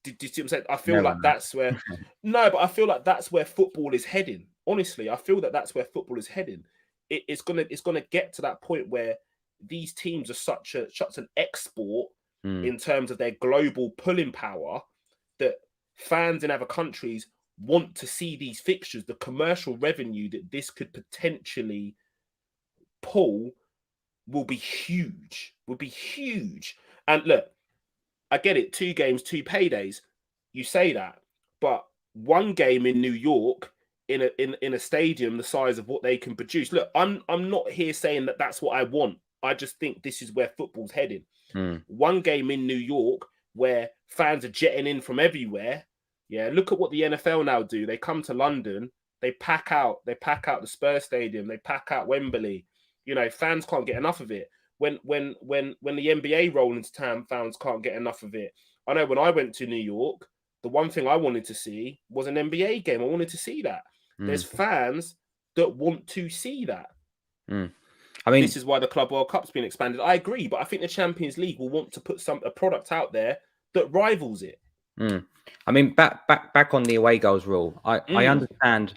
Do you see what I'm saying? I feel like that's where... No, but I feel like that's where football is heading. Honestly, I feel that that's where football is heading. It's gonna get to that point where these teams are such an export in terms of their global pulling power that fans in other countries want to see these fixtures. The commercial revenue that this could potentially pull will be huge. And look, I get it. 2 games, 2 paydays. You say that, but one game in New York in a stadium the size of what they can produce. Look, I'm not here saying that that's what I want. I just think this is where football's heading. One game in New York where fans are jetting in from everywhere. Yeah, look at what the NFL now do. They come to London, they pack out the Spurs Stadium, they pack out Wembley. You know, fans can't get enough of it. When the NBA roll into town, fans can't get enough of it. I know when I went to New York, the one thing I wanted to see was an NBA game. I wanted to see that. There's fans that want to see that. I mean, this is why the Club World Cup's been expanded. I agree, but I think the Champions League will want to put a product out there that rivals it. I mean, back on the away goals rule, I understand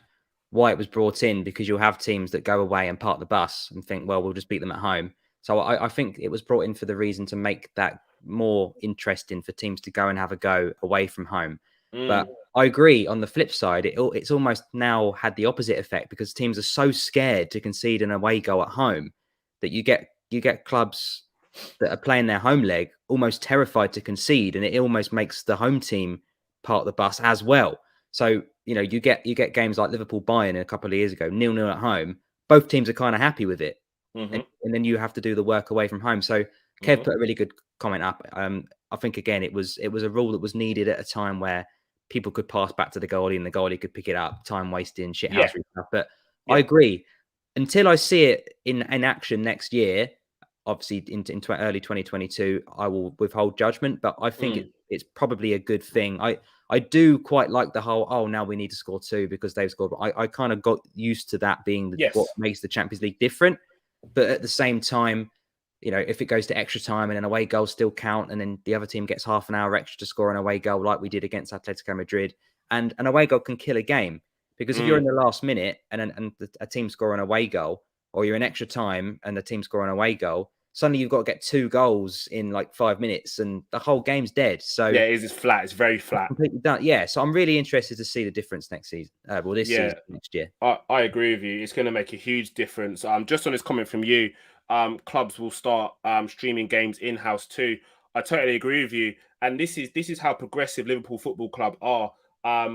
why it was brought in, because you'll have teams that go away and park the bus and think, well, we'll just beat them at home. So I think it was brought in for the reason to make that more interesting for teams to go and have a go away from home. But I agree, on the flip side, it's almost now had the opposite effect, because teams are so scared to concede an away goal at home that you get clubs that are playing their home leg almost terrified to concede, and it almost makes the home team park the bus as well. So, you know, you get games like Liverpool Bayern a couple of years ago, 0-0 at home. Both teams are kind of happy with it. And then you have to do the work away from home. So Kev put a really good comment up. I think, again, it was a rule that was needed at a time where people could pass back to the goalie and the goalie could pick it up, time wasting, shithouse stuff. But I agree. Until I see it in action next year, obviously in early 2022, I will withhold judgment. But I think it's probably a good thing. I do quite like the whole, now we need to score 2 because they've scored. But I kind of got used to that being what makes the Champions League different. But at the same time, you know, if it goes to extra time and an away goal still count, and then the other team gets half an hour extra to score an away goal like we did against Atletico Madrid, and an away goal can kill a game. Because if you're in the last minute and a team score an away goal, or you're in extra time and the team score an away goal, suddenly you've got to get 2 goals in like 5 minutes and the whole game's dead. So yeah, it is flat. It's very flat. Completely done. Yeah. So I'm really interested to see the difference next season. This season, next year. I agree with you. It's going to make a huge difference. Just on this comment from you, clubs will start streaming games in-house too. I totally agree with you. And this is how progressive Liverpool Football Club are.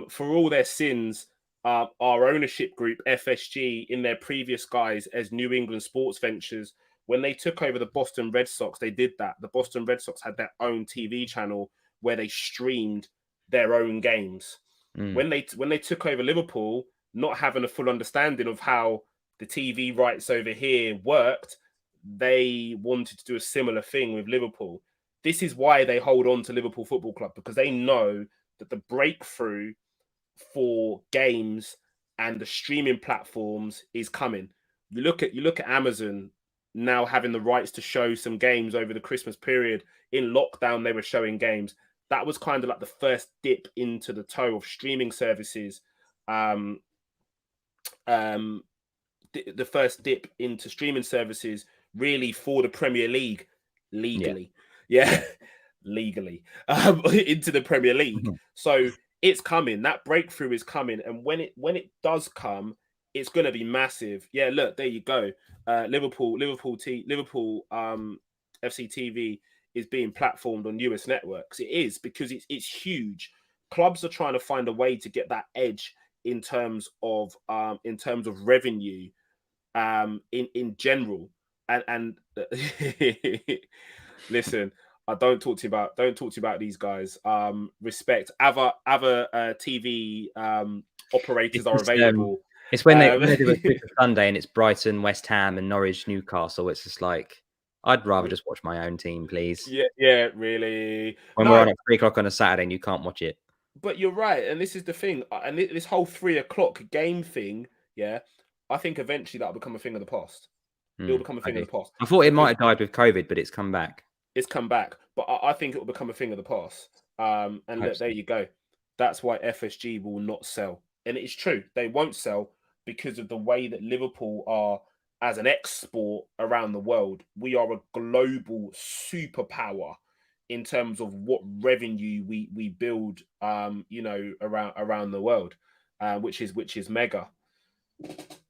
For all their sins, our ownership group, FSG, in their previous guise as New England Sports Ventures, when they took over the Boston Red Sox, they did that. The Boston Red Sox had their own TV channel where they streamed their own games. When they took over Liverpool, not having a full understanding of how the TV rights over here worked, they wanted to do a similar thing with Liverpool. This is why they hold on to Liverpool Football Club, because they know that the breakthrough for games and the streaming platforms is coming. You look at Amazon now having the rights to show some games over the Christmas period. In lockdown, they were showing games. That was kind of like the first dip into the toe of streaming services. The first dip into streaming services really for the Premier League legally. Legally into the Premier League. So it's coming. That breakthrough is coming. And when it does come, it's going to be massive. Yeah, look, there you go. Liverpool FC TV is being platformed on US networks. It is, because it's huge. Clubs are trying to find a way to get that edge in terms of revenue, in general. And listen, I don't talk to you about these guys. Respect. Other TV operators are available. It's when they do a Super Sunday and it's Brighton, West Ham, and Norwich, Newcastle. It's just like, I'd rather just watch my own team, please. Yeah, really. When we're on at 3 o'clock on a Saturday and you can't watch it. But you're right, and this is the thing, and this whole 3 o'clock game thing. Yeah, I think eventually that'll become a thing of the past. It'll become a thing of the past. I thought it might have died with COVID, but it's come back. It's come back, but I think it will become a thing of the past. And look, there you go. That's why FSG will not sell, and it's true, they won't sell, because of the way that Liverpool are as an export around the world. We are a global superpower in terms of what revenue we build, around the world, which is mega.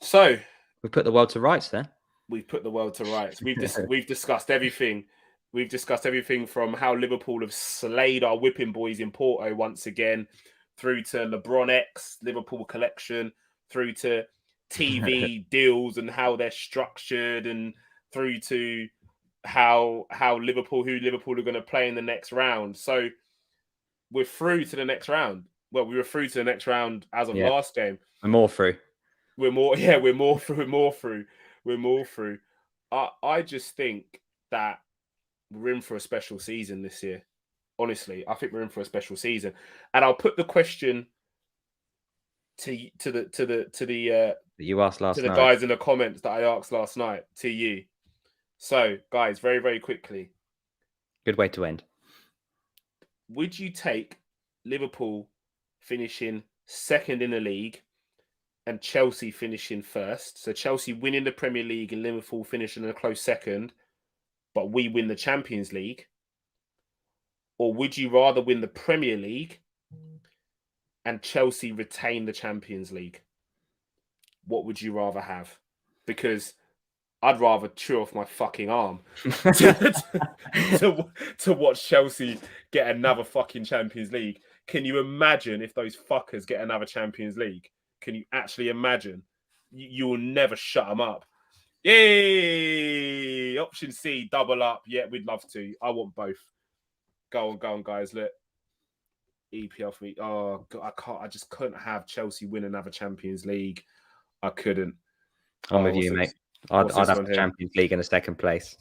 So we put the world to rights there. We've put the world to rights. We've discussed everything. We've discussed everything from how Liverpool have slayed our whipping boys in Porto once again, through to LeBron X, Liverpool collection, through to TV deals and how they're structured, and through to how Liverpool are going to play in the next round. So we're through to the next round. Well, we were through to the next round as of last game. We're more through. We're more through. I just think that we're in for a special season this year. Honestly, I think we're in for a special season. And I'll put the question to the you asked last night, guys in the comments that I asked last night to you. So, guys, very, very quickly. Good way to end. Would you take Liverpool finishing second in the league and Chelsea finishing first? So Chelsea winning the Premier League and Liverpool finishing in a close second, but we win the Champions League? Or would you rather win the Premier League and Chelsea retain the Champions League? What would you rather have? Because I'd rather chew off my fucking arm to watch Chelsea get another fucking Champions League. Can you imagine if those fuckers get another Champions League? Can you actually imagine? You will never shut them up. Yay! Option C, double up. Yeah, we'd love to. I want both. Go on, guys. Look. EPL for me. Oh, God, I just couldn't have Chelsea win another Champions League. I couldn't. I'm with you, mate. I'd have the Champions League in a second place.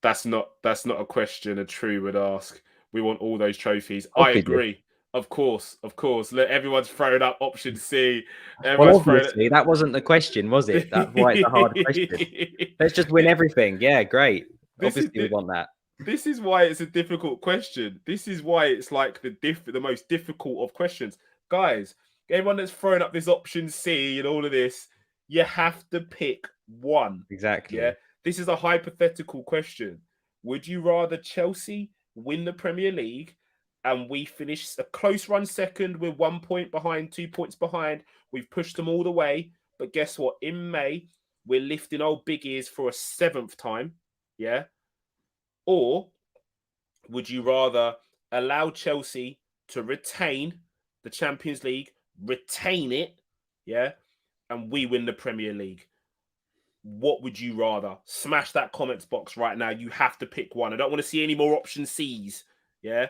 That's not a question a true would ask. We want all those trophies. I agree. Of course. Look, everyone's throwing up option C. Obviously, that wasn't the question, was it? That's why it's a hard question. Let's just win everything. Yeah, great. Obviously, we want that. This is why it's a difficult question. This is why it's like the most difficult of questions. Guys, everyone that's throwing up this option C and all of this, you have to pick one. Exactly. Yeah. This is a hypothetical question. Would you rather Chelsea win the Premier League and we finish a close run second with 1 point behind, 2 points behind? We've pushed them all the way. But guess what? In May, we're lifting old big ears for a 7th time. Yeah. Or would you rather allow Chelsea to retain the Champions League, retain it, yeah, and we win the Premier League? What would you rather? Smash that comments box right now. You have to pick one. I don't want to see any more option C's, yeah?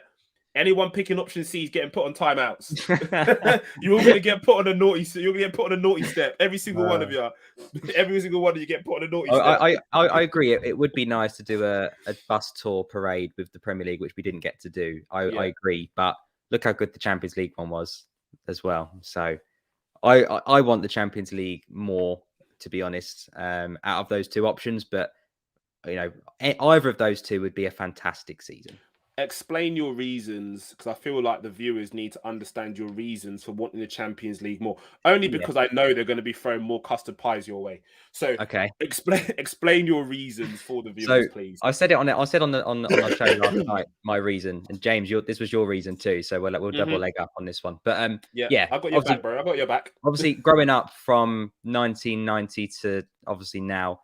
Anyone picking option C is getting put on timeouts. You're all going to get put on a naughty. You're going to get put on a naughty step. Every single one of you. Every single one of you get put on a naughty step. I agree. It would be nice to do a bus tour parade with the Premier League, which we didn't get to do. I agree. But look how good the Champions League one was as well. So I want the Champions League more, to be honest, out of those two options. But you know, either of those two would be a fantastic season. Explain your reasons, because I feel like the viewers need to understand your reasons for wanting the Champions League more. Only because I know they're going to be throwing more custard pies your way. So, okay, explain your reasons for the viewers, please. I said on the show last night. My reason, and James, this was your reason too. So we'll double leg up on this one. But yeah, I got your back, bro. I got your back. Obviously, growing up from 1990 to obviously now,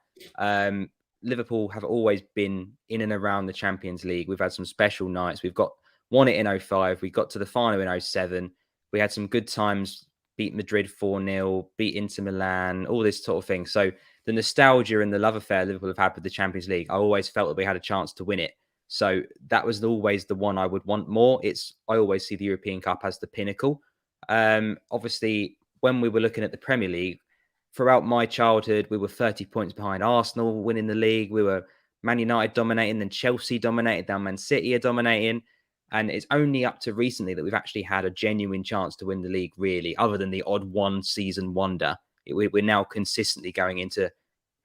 Liverpool have always been in and around the Champions League. We've had some special nights. We've won it in 2005. We got to the final in 2007. We had some good times, beat Madrid 4-0, beat Inter Milan, all this sort of thing. So the nostalgia and the love affair Liverpool have had with the Champions League, I always felt that we had a chance to win it. So that was always the one I would want more. I always see the European Cup as the pinnacle. Obviously, when we were looking at the Premier League, throughout my childhood, we were 30 points behind Arsenal winning the league. We were Man United dominating, then Chelsea dominated, then Man City are dominating. And it's only up to recently that we've actually had a genuine chance to win the league, really, other than the odd one season wonder. We're now consistently going into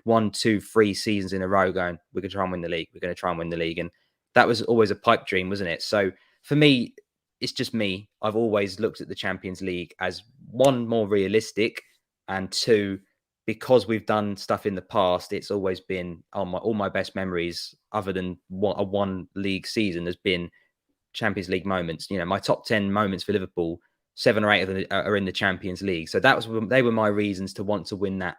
1, 2, 3 seasons in a row going, we're going to try and win the league. We're going to try and win the league. And that was always a pipe dream, wasn't it? So for me, it's just me. I've always looked at the Champions League as one, more realistic, and two, because we've done stuff in the past, it's always been all my best memories, other than a one league season, has been Champions League moments. You know, my top 10 moments for Liverpool, 7 or 8 of them are in the Champions League. So they were my reasons to want to win that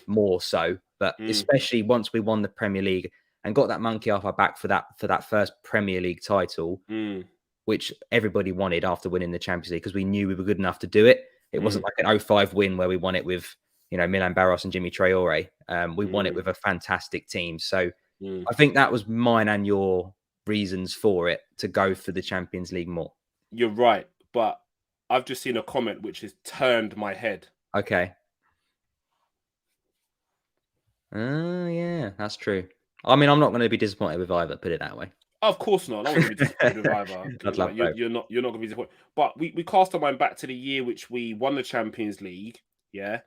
more so. But especially once we won the Premier League and got that monkey off our back for that first Premier League title, which everybody wanted after winning the Champions League, because we knew we were good enough to do it. It wasn't like an 0-5 win where we won it with, Milan Barros and Jimmy Traore. We won it with a fantastic team. So I think that was mine and your reasons for it, to go for the Champions League more. You're right, but I've just seen a comment which has turned my head. Okay. Yeah, that's true. I mean, I'm not going to be disappointed with either, put it that way. Of course not. I don't want to be disappointed with either. You're not going to be disappointed. But we cast our mind back to the year which we won the Champions League. Yeah.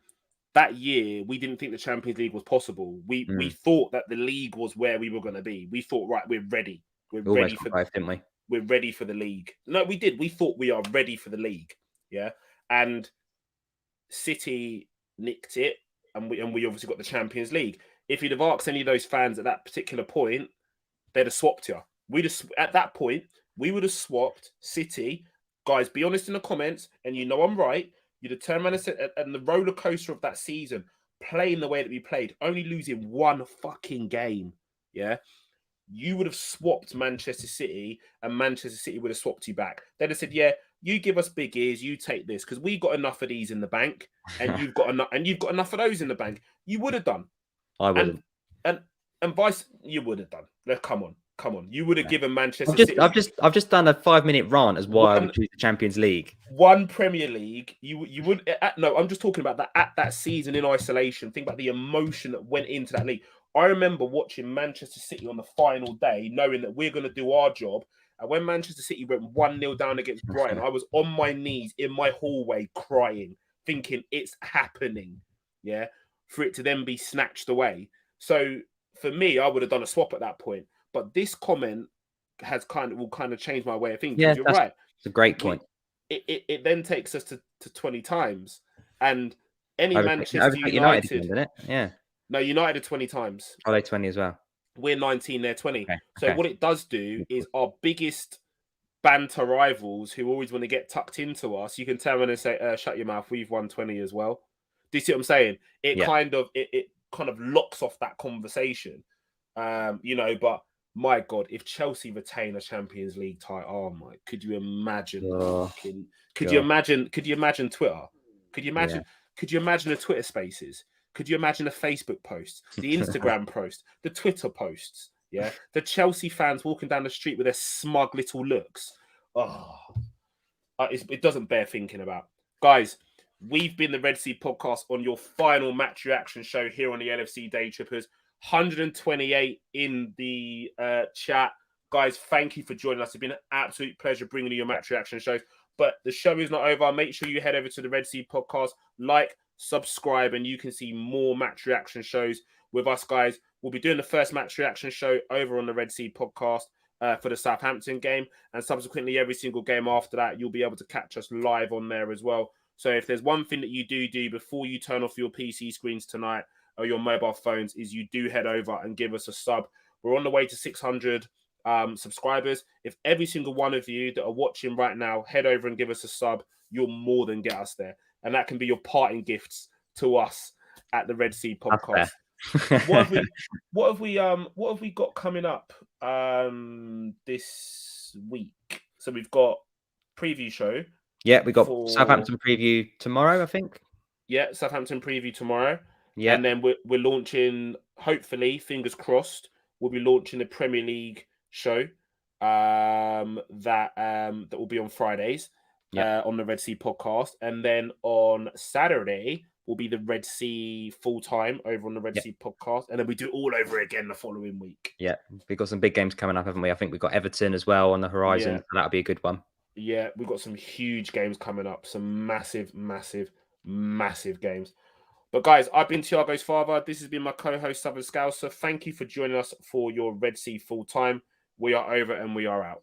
That year, we didn't think the Champions League was possible. We thought that the league was where we were going to be. We thought, right, we're ready. We're ready for didn't we? We're ready for the league. No, we did. We thought we are ready for the league. Yeah. And City nicked it, and we obviously got the Champions League. If you'd have asked any of those fans at that particular point, they'd have swapped you. At that point, we would have swapped City. Guys, be honest in the comments, and I'm right. You'd have turned around and said, and the roller coaster of that season, playing the way that we played, only losing one fucking game. Yeah. You would have swapped Manchester City, and Manchester City would have swapped you back. They'd have said, yeah, you give us big ears, you take this, because we've got enough of these in the bank, and you've got enough of those in the bank. You would have done. I wouldn't. And vice, you would have done. Come on. You would have given Manchester City. I've just done a 5-minute rant as why I would choose the Champions League. One Premier League, you would. No, I'm just talking about that at that season in isolation. Think about the emotion that went into that league. I remember watching Manchester City on the final day, knowing that we're going to do our job. And when Manchester City went 1-0 down against Brighton, I was on my knees in my hallway crying, thinking it's happening. Yeah, for it to then be snatched away. So for me, I would have done a swap at that point. But this comment will kind of change my way of thinking. Yeah, you're right. It's a great point. It then takes us to 20 times, and any Manchester United didn't it? Yeah. No, United are 20 times. Are they 20 as well? We're 19, they're 20. Okay. So what it does do is our biggest banter rivals who always want to get tucked into us, you can tell them and say, shut your mouth, we've won 20 as well. Do you see what I'm saying? It kind of locks off that conversation. But my God, if Chelsea retain a Champions League title, oh my, could you imagine? Could you imagine Twitter? Could you imagine the Twitter spaces? Could you imagine the Facebook posts, the Instagram posts, the Twitter posts? Yeah, the Chelsea fans walking down the street with their smug little looks. It doesn't bear thinking about. Guys, we've been the Red Sea Podcast on your final match reaction show here on the LFC Daytrippers. 128 in the chat. Guys, thank you for joining us. It's been an absolute pleasure bringing you your match reaction shows. But the show is not over. Make sure you head over to the Red Sea Podcast, like, subscribe, and you can see more match reaction shows with us, guys. We'll be doing the first match reaction show over on the Red Sea Podcast for the Southampton game, and subsequently every single game after that, you'll be able to catch us live on there as well. So if there's one thing that you do before you turn off your PC screens tonight or your mobile phones, is you do head over and give us a sub. We're on the way to 600 subscribers. If every single one of you that are watching right now head over and give us a sub, you'll more than get us there. And that can be your parting gifts to us at the Red Sea Podcast. What have we got coming up this week? So we've got preview show. Yeah, we got Southampton preview tomorrow, I think. Yeah, Southampton preview tomorrow. Yeah, and then we're launching. Hopefully, fingers crossed, we'll be launching a Premier League show that will be on Fridays. On the Red Sea Podcast, and then on Saturday will be the Red Sea full time over on the Red Sea Podcast, and then we do it all over again the following week. Yeah, we've got some big games coming up, haven't we? I think we've got Everton as well on the horizon. So that'll be a good one. Yeah, we've got some huge games coming up, some massive games. But guys, I've been Thiago's father. This has been my co-host Southern Scouser. Thank you for joining us for your Red Sea full time. We are over and we are out.